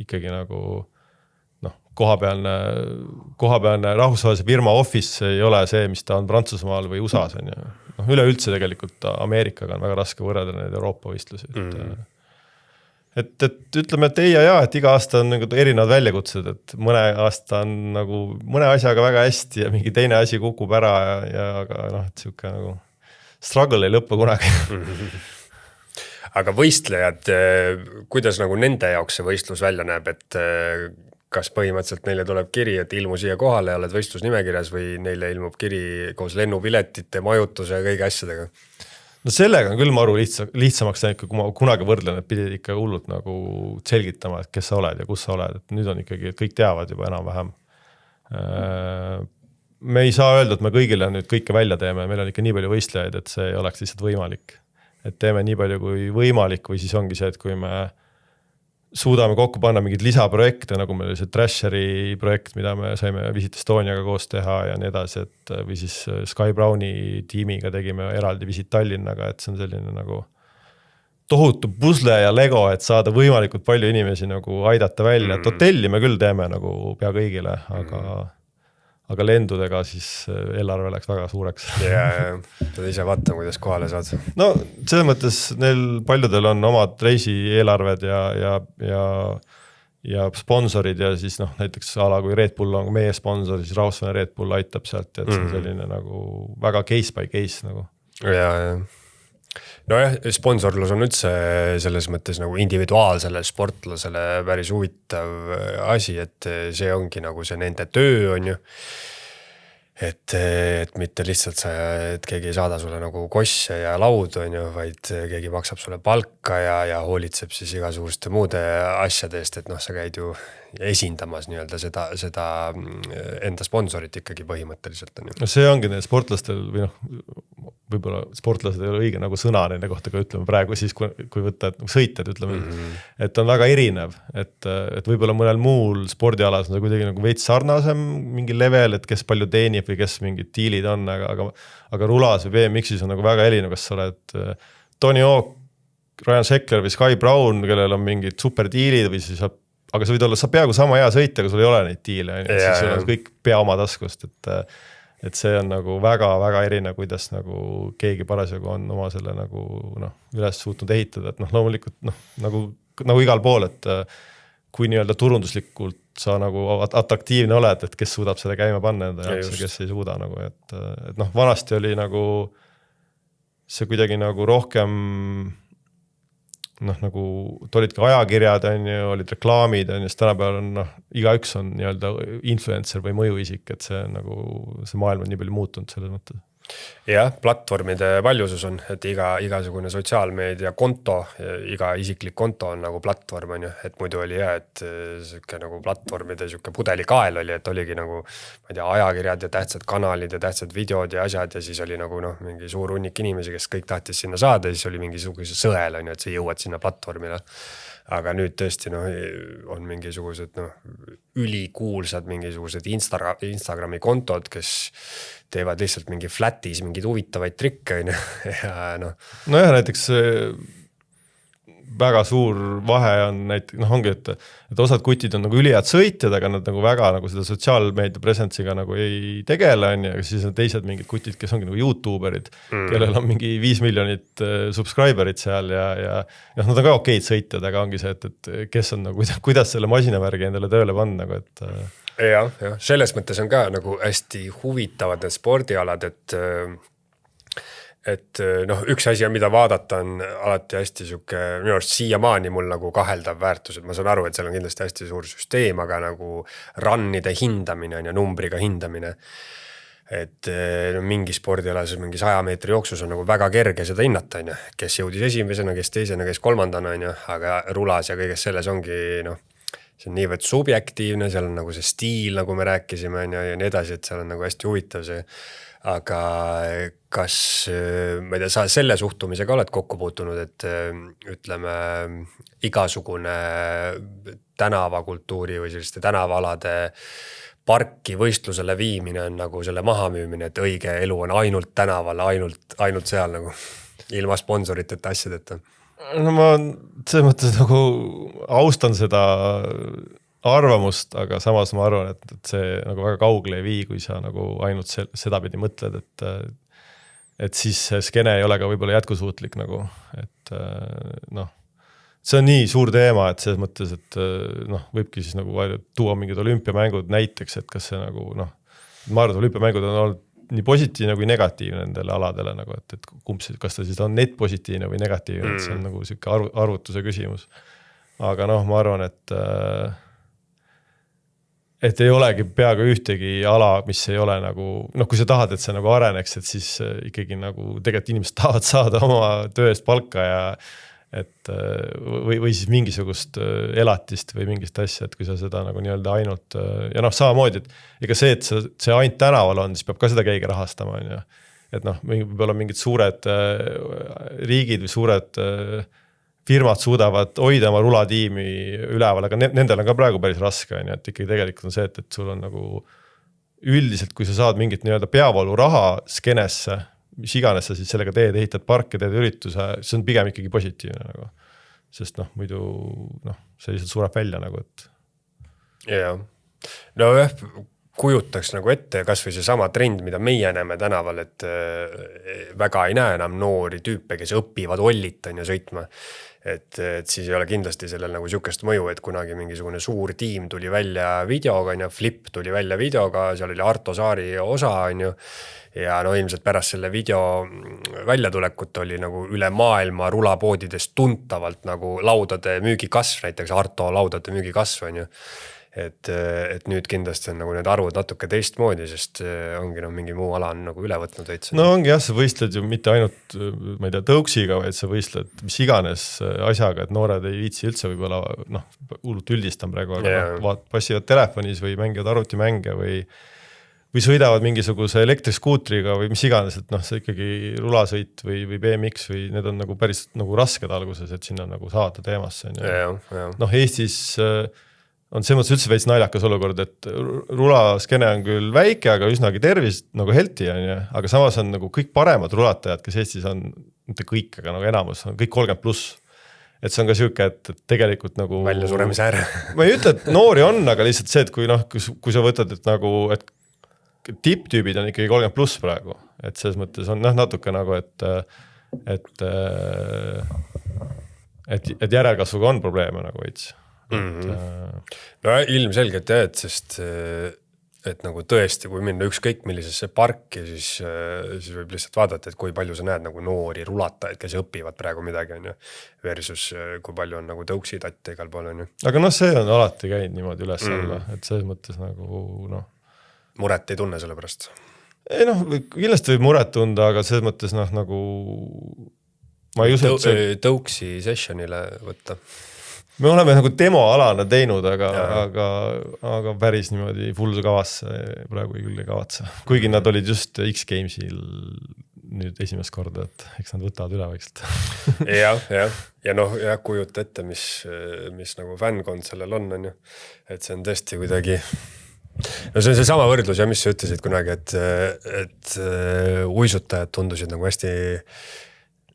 ikkagi nagu kohapealne rahvusvahelise firma office ei ole see, mis ta on Prantsusmaal või USAs. Üleüldse tegelikult Ameerikaga on väga raske võrrelda need Euroopa võistlusi. Et ütleme, et ei ja jaa, et iga aasta on nagu erinevad väljakutsed, et mõne aasta on nagu mõne asjaga väga hästi ja mingi teine asi kukub ära ja aga noh, et siuke nagu struggle ei lõppe kunagi. Aga võistlejad, kuidas nagu nende jaoks see võistlus välja näeb, et kas põhimõtteliselt neile tuleb kiri, et ilmu siia kohale ja oled võistlusnimekirjas või neile ilmub kiri koos lennupiletite, majutuse ja kõigi asjadega? No sellega on küll maru lihtsamaks läinud, kui ma kunagi võrdlen, et pidid ikka hullult nagu selgitama, et kes sa oled ja kus sa oled. Et nüüd on ikkagi, et kõik teavad juba enam-vähem. Me ei saa öelda, et me kõigile nüüd kõike välja teeme, meil on ikka nii palju võistlejaid, et see ei oleks lihtsalt võimalik. Et teeme nii palju kui võimalik või siis ongi see, et kui me suudame kokku panna mingid lisaprojekte, nagu meil oli see Trasheri projekt, mida me saime Visit Estoniaga koos teha ja nii edasi, et või siis Sky Browni tiimiga tegime eraldi Visit Tallinnaga, et see on selline nagu tohutu pusle ja Lego, et saada võimalikult palju inimesi nagu aidata välja, et hotelli me küll teeme nagu pea kõigile, aga lendudega siis eelarve läks väga suureks. Ja pead ise vaatama, kuidas kohale saad. No selles mõttes neil paljudel on omad reisieelarved ja sponsorid ja siis noh, näiteks ala kui Red Bull on meie sponsor, siis rahvusvaheline Red Bull aitab sealt, et see on selline nagu väga case by case nagu. Ja. Nojah, sponsorlus on üldse selles mõttes nagu individuaalsele sportlasele päris huvitav asi, et see ongi nagu see nende töö on ju. Et mitte lihtsalt et keegi ei saada sulle nagu kosse ja laudu on ju, vaid keegi maksab sulle palka ja hoolitseb siis igasuguste muude asjade eest, et noh, sa käid ju esindamas nii-öelda seda enda sponsorit ikkagi põhimõtteliselt on ju. No see ongi need sportlastel või noh, võib-olla sportlased ei ole õige nagu sõna nende kohta, kui ütleme praegu siis, kui võtta et sõitjad, ütleme, et on väga erinev, et võib-olla mõnel muul spordialas on kuidagi nagu veits sarnasem mingi level, et kes palju teenib või kes mingid diilid on, aga rulas või BMX-is on nagu väga erinev, kas sa oled Tony Hawk, Ryan Sheckler või Sky Brown, kellel on mingid super diilid või siis aga sa võid olla, sa peaaegu sama hea sõita, aga sul ei ole neid diile, siis sul on kõik pea oma taskust, et see on nagu väga-väga erinev, kuidas nagu keegi parasjagu on oma selle nagu üles suutnud ehitada, et loomulikult nagu igal pool, et kui nii-öelda turunduslikult sa nagu atraktiivne oled, et kes suudab seda käima panna enda jaoks ja kes ei suuda nagu, et vanasti oli nagu see kuidagi nagu rohkem nagu olid ka ajakirjad, olid reklaamid, sest tänapäeval on igaüks on nii-öelda influencer või mõjuisik, et see nagu see maailm on nii palju muutunud selles mõttes. Jah, platvormide paljusus on, et igasugune sotsiaalmeedia konto, iga isiklik konto on nagu platvorm, on ju, et muidu oli et selline nagu platvormide selline pudelikael oli, et oligi nagu ma ei tea, ajakirjad ja tähtsad kanalid ja tähtsad videod ja asjad ja siis oli nagu mingi suur hunnik inimesi, kes kõik tahtis sinna saada ja siis oli mingisuguse sõel, on ju, et sa jõuad sinna platvormile. Aga nüüd tõesti on mingisugused ülikuulsad mingisugused Instagrami kontod, kes teevad lihtsalt mingi flatis mingid huvitavaid trikke ja Nojah, näiteks väga suur vahe on näiteks, ongi, et osad kutid on nagu ülihead sõitjad, aga nad nagu väga nagu seda sotsiaalmeedia presentsiga nagu ei tegele, aga siis on teised mingid kutid, kes ongi nagu YouTuberid, kellel on mingi 5 miljonit subscriberit seal ja nad on ka okeid sõitjad, aga ongi see, et kes on nagu, kuidas selle masinavärgi endale tööle panna, nagu et jah, selles mõttes on ka nagu hästi huvitavad need spordialad, et üks asi on, mida vaadata on alati hästi minu arust siiamaani mul nagu kaheldav väärtus, et ma saan aru, et seal on kindlasti hästi suur süsteem, aga nagu runnide hindamine on ja numbriga hindamine. et no, mingi spordialases mingi 100 meetri jooksus on nagu väga kerge seda hinnata, on ju. Kes jõudis esimesena, kes teisena, kes kolmandana, on ju. Aga rulas ja kõiges selles ongi, noh, see on niivõrd subjektiivne, seal on nagu see stiil, nagu me rääkisime, on ju, ja nii edasi, et seal on nagu hästi huvitav see. Aga kas, ma ei tea, sa selle suhtumisega oled kokku puutunud, et ütleme igasugune tänavakultuuri või selliste tänavaalade parki võistlusele viimine on nagu selle mahamüümine, et õige elu on ainult tänaval, ainult seal nagu ilma sponsoriteta asjadeta? No ma selles mõttes nagu austan seda arvamust, aga samas ma arvan, et see nagu väga kaugele ei vii, kui sa nagu ainult seda pidi mõtled, et siis skene ei ole ka võib-olla jätkusuutlik nagu, et noh, see on nii suur teema, et selles mõttes, et noh, võibki siis nagu tuua mingid olümpiamängud näiteks, et kas see nagu noh, ma arvan, et olümpiamängud on olnud nii positiivne kui negatiivne nendele aladele nagu, et kumb see, kas ta siis on net positiivne või negatiivne, et see on nagu siuke arvutuse küsimus. Aga noh, ma arvan, et ei olegi peaaegu ühtegi ala, mis ei ole nagu, noh, kui sa tahad, et see nagu areneks, et siis ikkagi nagu tegelikult inimesed tahavad saada oma töö eest palka ja et või siis mingisugust elatist või mingist asja, et kui sa seda nagu nii-öelda ainult ja noh, samamoodi, et ega see, et see ainult tänaval on, siis peab ka seda keegi rahastama, on ju. Et noh, võib-olla mingid suured riigid või suured firmad suudavad hoida oma rulatiimi üleval, aga nendel on ka praegu päris raske, on ju, et ikkagi tegelikult on see, et sul on nagu üldiselt, kui sa saad mingit nii-öelda peavoolu raha skenesse, mis iganes sa siis sellega teed, ehitad parke, teed ürituse, see on pigem ikkagi positiivne nagu. Sest noh, muidu noh, see lihtsalt sureb välja nagu, et. Ja, no jah, kujutaks nagu ette kas või see sama trend, mida meie näeme tänaval, et väga ei näe enam noori tüüpe, kes õpivad ollitan ja sõitma. Et siis ei ole kindlasti sellel nagu sükest mõju, et kunagi mingisugune suur tiim tuli välja videoga, ja Flip tuli välja videoga, seal oli Arto Saari osa, on ju. Ja no ilmselt pärast selle video väljatulekut oli nagu üle maailma rulapoodidest tuntavalt nagu laudade müügikasv, näiteks Arto laudade müügikasv, on ju. Et nüüd kindlasti on nagu need arvud natuke teistmoodi, sest ongi no mingi muu ala on nagu üle võtnud veits. No ongi jah, sa võistled ju mitte ainult, ma ei tea, tõuksiga, vaid sa võistled mis iganes asjaga, et noored ei viitsi üldse võib-olla, noh, hullult üldistan praegu, aga passivad telefonis või mängivad arvutimänge või sõidavad mingisuguse elektriskuutriga või mis iganes, et noh, see ikkagi rulasõit või BMX või need on nagu päris nagu rasked alguses, et sinna nagu saada teemasse. Noh, Eestis on see mõttes üldse veits naljakas olukord, et rulaskene on küll väike, aga üsnagi tervis nagu healthy on, aga samas on nagu kõik paremad rulatajad, kes Eestis on, mitte kõik, aga nagu enamus on kõik 30+. Et see on ka siuke, et tegelikult nagu välja suremise ääre. Ma ei ütle, et noori on, aga lihtsalt see, et kui sa võtad, et nagu et tipptüübid on ikkagi 30+ praegu, et selles mõttes on natuke nagu, et järelkasvuga on probleeme nagu veits. No ilmselgelt jah, et sest et nagu tõesti, kui minna ükskõik millisesse parki, siis võib lihtsalt vaadata, et kui palju sa näed nagu noori rulatajaid, kes õpivad praegu midagi, on ju, versus kui palju on nagu tõuksitatte igal pool, on ju. Aga noh, see on alati käinud niimoodi üles alla, et selles mõttes nagu noh. Muret ei tunne selle pärast? Ei noh, kindlasti võib muret tunda, aga selles mõttes noh, nagu ma ei usu, et see tõuksi sessionile võtta. Me oleme nagu demoalana teinud, aga päris niimoodi full kavasse praegu küll ei kavatsa. Kuigi nad olid just X-Gamesil nüüd esimest korda, et eks nad võtavad üle vaikselt. Ja noh, kujuta ette, mis nagu fänkond sellel on ju. Et see on tõesti kuidagi. No see on see sama võrdlus ja mis sa ütlesid kunagi, et uisutajad tundusid nagu hästi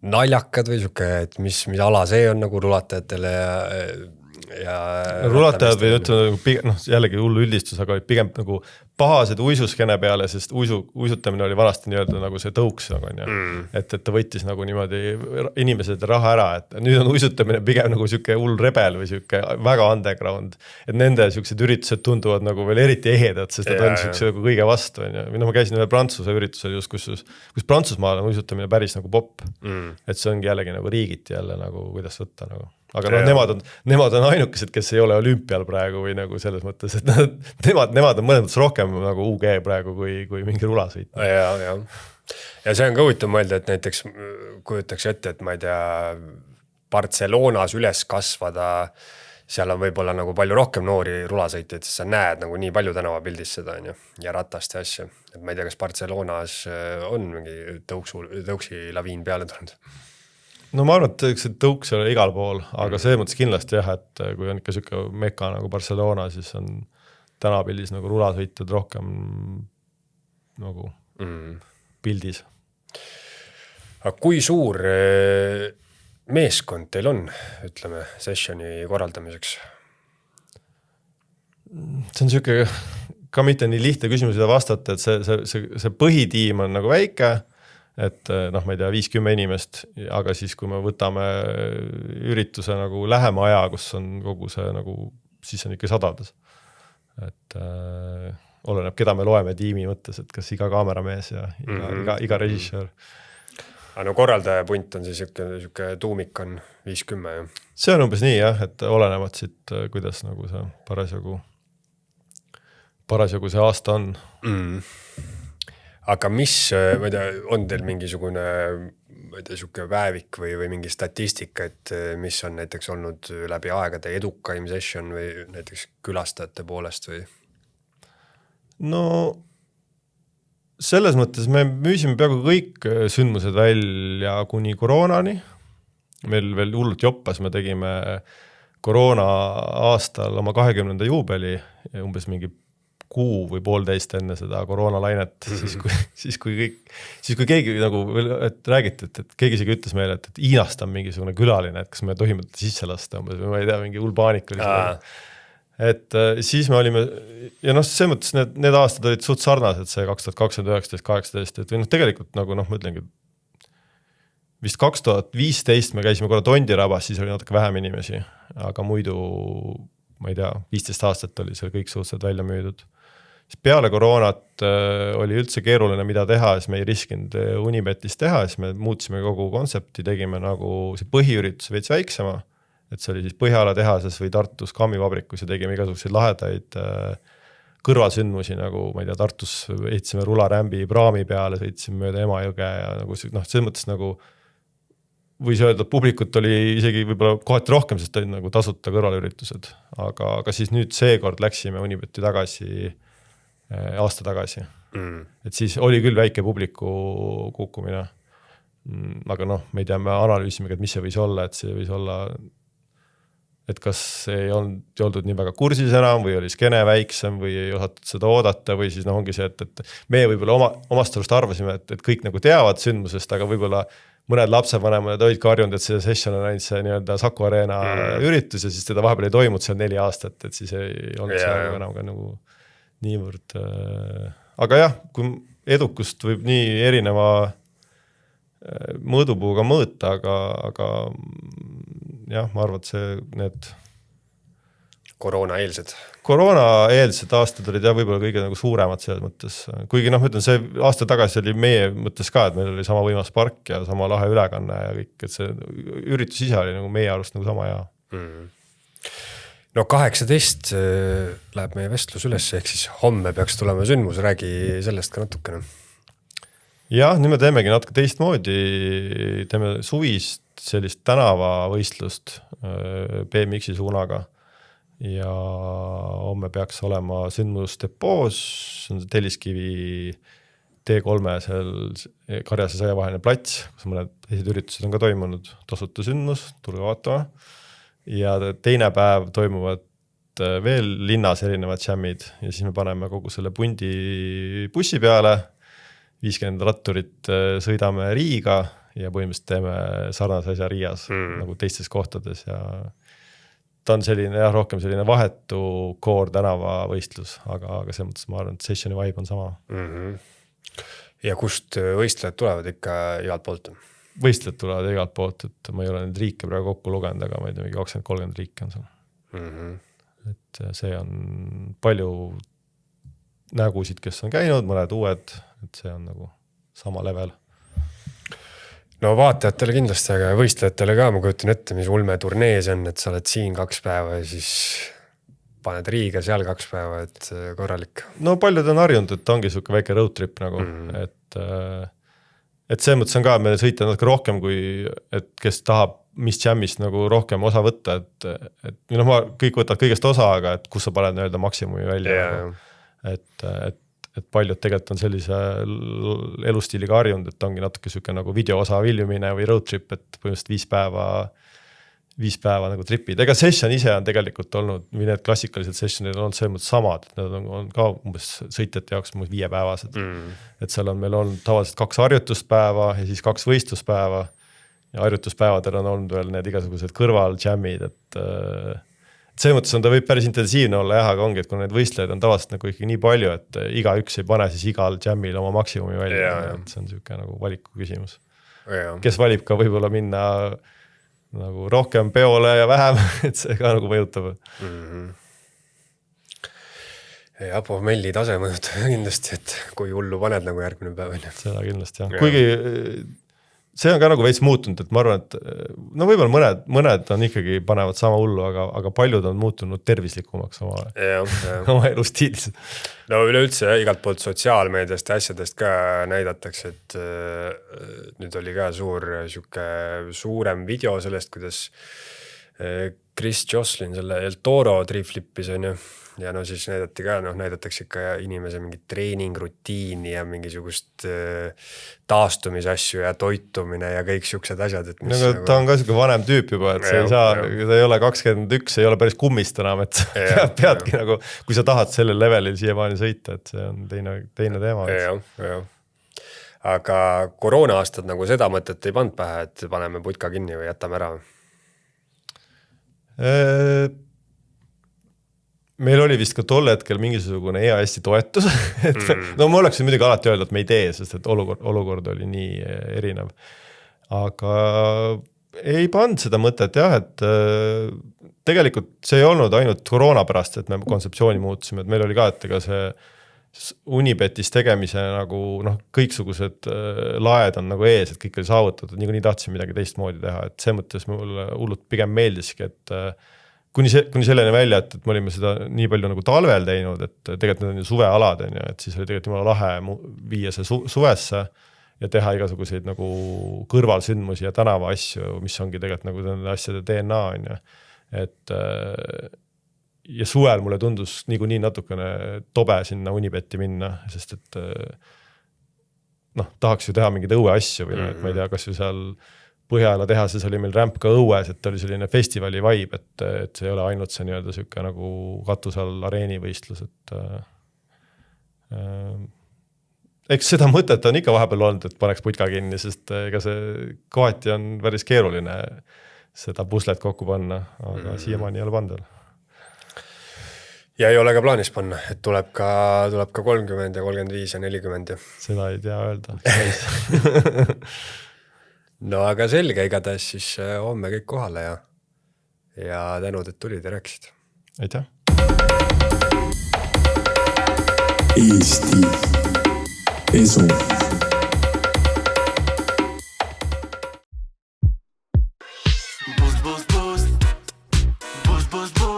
naljakad või siuke, et mis ala see on nagu rulatajatele ja rulatajad või ütleme, noh, jällegi hullu üldistus, aga pigem nagu pahased uisuskene peale, sest uisutamine oli vanasti nii-öelda nagu see tõuks nagu, et ta võttis nagu niimoodi inimesed raha ära, et nüüd on uisutamine pigem nagu siuke hull rebel või siuke väga underground, et nende siuksed üritused tunduvad nagu veel eriti ehedad, sest nad on siukse nagu kõige vastu, või no ma käisin ühe Prantsuse üritusel just, kus Prantsusmaal on uisutamine päris nagu pop, et see ongi jällegi nagu riigiti jälle nagu kuidas võtta nagu. aga noh, nemad on ainukesed, kes ei ole olümpial praegu või nagu selles mõttes, et nemad on mõnes mõttes rohkem nagu UG praegu kui mingi rulasõit. Ja see on ka huvitav mõelda, et näiteks kujutaks ette, et ma ei tea, Barcelonas üles kasvada, seal on võib-olla nagu palju rohkem noori rulasõitjaid, sest sa näed nagu nii palju tänavapildis seda ja ratast ja asja. Et ma ei tea, kas Barcelonas on mingi tõuksi laviin peale tulnud. No ma arvan, et see tõuks ei ole igal pool, aga see mõttes kindlasti jah, et kui on ikka siuke meka nagu Barcelona, siis on tänavapildis nagu rulasõitjad rohkem nagu pildis. Aga kui suur meeskond teil on, ütleme, sessioni korraldamiseks? See on siuke ka mitte nii lihtne küsimus vastata, et see põhitiim on nagu väike, et noh, ma ei tea, 50 inimest, aga siis kui me võtame ürituse nagu lähema aja, kus on kogu see nagu, siis on ikka sadades. Et oleneb, keda me loeme tiimi mõttes, et kas iga kaameramees ja iga režissöör. Aga no korraldaja punt on siis siuke tuumik on 50 ja? See on umbes nii jah, et olenevad siit, kuidas nagu see parasjagu see aasta on. Aga mis, ma ei tea, on teil mingisugune, ma ei tea, siuke väävik või mingi statistika, et mis on näiteks olnud läbi aegade edukaim session või näiteks külastajate poolest või? No selles mõttes me müüsime peaaegu kõik sündmused välja kuni koroonani. Meil veel hullult joppas, me tegime koroona aastal oma 20. juubeli umbes mingi kuu või 1,5 enne seda koroonalainet, siis kui keegi nagu räägiti, et keegi isegi ütles meile, et Hiinast on mingisugune külaline, et kas me tohime sisse lasta, või ma ei tea, mingi hull paanik oli. Et siis me olime, ja noh, see mõttes need aastad olid suht sarnased, see 2019, 18, et või noh, tegelikult nagu noh, ma ütlengi, vist 2015 me käisime korra Tondirabas, siis oli natuke vähem inimesi, aga muidu, ma ei tea, 15 aastat oli seal kõik suhteliselt välja müüdud. Peale koroonat oli üldse keeruline, mida teha, siis me ei riskinud Unibetis teha, siis me muutsime kogu kontsepti, tegime nagu see põhiüritus veits väiksema, et see oli siis Põhjala tehases või Tartus kammivabrikus ja tegime igasuguseid lahedaid kõrvalsündmusi, nagu ma ei tea, Tartus ehtsime rularämbi praami peale, sõitsime mööda Emajõge ja nagu noh, selles mõttes nagu võis öelda, et publikut oli isegi võib-olla kohati rohkem, sest olid nagu tasuta kõrvalüritused, aga siis nüüd seekord läksime Unibeti tagasi aasta tagasi. Et siis oli küll väike publiku kukkumine. Aga noh, me ei tea, me analüüsime, et mis see võis olla, et see võis olla, et kas ei oldud nii väga kursis enam või oli skene väiksem või ei osatud seda oodata või siis noh, ongi see, et meie võib-olla omast arust arvasime, et kõik nagu teavad sündmusest, aga võib-olla mõned lapsevanemad olid ka harjunud, et see session on ainult see nii-öelda Saku Arena üritus ja siis teda vahepeal ei toimunud seal 4 aastat, et siis ei olnud see enam ka nagu niivõrd. Aga jah, kui edukust võib nii erineva mõõdupuuga mõõta, aga jah, ma arvan, et see need Koroonaeelsed aastad olid jah võib-olla kõige nagu suuremad selles mõttes. Kuigi noh, ütlen, see aasta tagasi oli meie mõttes ka, et meil oli sama võimas park ja sama lahe ülekanne ja kõik, et see üritus ise oli nagu meie arust nagu sama hea. No 18 läheb meie vestlus üles, ehk siis homme peaks tulema sündmus, räägi sellest ka natukene. Jah, nüüd me teemegi natuke teistmoodi, teeme suvist sellist tänavavõistlust BMX-i suunaga ja homme peaks olema sündmus Depoos, see on Telliskivi T3 seal Karjase sõjavaheline plats, kus mõned teised üritused on ka toimunud, tasuta sündmus, tulge vaatama. Ja teine päev toimuvad veel linnas erinevad jammid ja siis me paneme kogu selle pundi bussi peale, 50 ratturit sõidame Riiga ja põhimõtteliselt teeme sarnase asja Riias nagu teistes kohtades ja ta on selline jah, rohkem selline vahetu koor tänavavõistlus, aga see mõttes ma arvan, et sessioni vibe on sama. Ja kust võistlejad tulevad ikka igalt poolt? Võistlejad tulevad igalt poolt, et ma ei ole neid riike praegu kokku lugenud, aga ma ei tea, 20-30 riike on seal. Et see on palju nägusid, kes on käinud, mõned uued, et see on nagu sama level. no vaatajatele kindlasti, aga võistlejatele ka, ma kujutan ette, mis ulme turnee see on, et sa oled siin 2 päeva ja siis paned Riiga seal 2 päeva, et korralik. No paljud on harjunud, et ongi siuke väike road trip nagu, et see mõttes on ka, me sõita natuke rohkem kui, et kes tahab mis jammist nagu rohkem osa võtta, et kõik võtavad kõigest osa, aga et kus sa paned nii-öelda maksimumi välja. Et paljud tegelikult on sellise elustiiliga harjunud, et ongi natuke siuke nagu videoosa viljumine või road trip, et põhimõtteliselt 5 päeva nagu tripid. Ega session ise on tegelikult olnud, või need klassikalised sessionid on olnud selles mõttes samad, et need on ka umbes sõitjate jaoks 5 päevased. Et seal on meil olnud tavaliselt 2 harjutuspäeva ja siis 2 võistluspäeva ja harjutuspäevadel on olnud veel need igasugused kõrval jammid, et selles mõttes on ta võib päris intensiivne olla jah, aga ongi, et kui need võistlejaid on tavaliselt nagu ikkagi nii palju, et iga üks ei pane siis igal jammil oma maksimumi välja, et see on siuke nagu valiku küsimus. Kes valib ka võib-olla minna nagu rohkem peole ja vähem, et see ka nagu mõjutab. Ja pohmelli tase mõjutab kindlasti, et kui hullu paned nagu järgmine päev. Seda kindlasti jah. Kuigi see on ka nagu veits muutunud, et ma arvan, et no võib-olla mõned on ikkagi panevad sama hullu, aga paljud on muutunud tervislikumaks oma elustiilis. No üleüldse igalt poolt sotsiaalmeediast ja asjadest ka näidatakse, et nüüd oli ka suurem video sellest, kuidas Chris Joslin selle El Toro triflippis on ju. Ja no siis näidatakse ikka inimese mingit treeningrutiini ja mingisugust taastumisasju ja toitumine ja kõik siuksed asjad. Et mis ta on ka siuke vanem tüüp juba, et ta ei ole 21, ei ole päris kummist enam, et peadki nagu, kui sa tahad sellel levelil siiamaani sõita, et see on teine teema. Aga koroona aastad nagu seda mõtet ei pannud pähe, et paneme putka kinni või jätame ära? Meil oli vist ka tol hetkel mingisugune EAS-i toetus, et no ma oleksin muidugi alati öeldud, et me ei tee, sest et olukord oli nii erinev. Aga ei pannud seda mõtet jah, et tegelikult see ei olnud ainult koroona pärast, et me kontseptsiooni muutusime, et meil oli ka, et ega see Unibetis tegemise nagu kõiksugused laed on nagu ees, et kõik oli saavutatud, nii tahtsin midagi teistmoodi teha, et see mõttes mulle hullult pigem meeldiski, et kuni selleni välja, et me olime seda nii palju nagu talvel teinud, et tegelikult need on ju suvealad, et siis oli tegelikult jumala lahe viia see suvesse ja teha igasuguseid nagu kõrvalsündmusi ja tänava asju, mis ongi tegelikult nagu nende asjade DNA on ju. Et ja suvel mulle tundus nii natukene tobe sinna Unibetti minna, sest et tahaks ju teha mingeid õue asju või et ma ei tea, kas ju seal Põhjala tehases oli meil rämp ka õues, et oli selline festivali vibe, et see ei ole ainult see nii-öelda siuke nagu katusal areeni võistlus, et eks seda mõtet on ikka vahepeal olnud, et paneks putka kinni, sest ega see kohati on päris keeruline seda puslet kokku panna, aga siiamaani ei ole pandel. Ja ei ole ka plaanis panna, et tuleb ka 30 ja 35 ja 40. Seda ei tea öelda. No aga selge, igatahes siis homme kõik kohale ja tänud, et tulid ja rääkisid. Aitäh! Eesti Esu. Boost, boost, boost. Boost, boost, boost.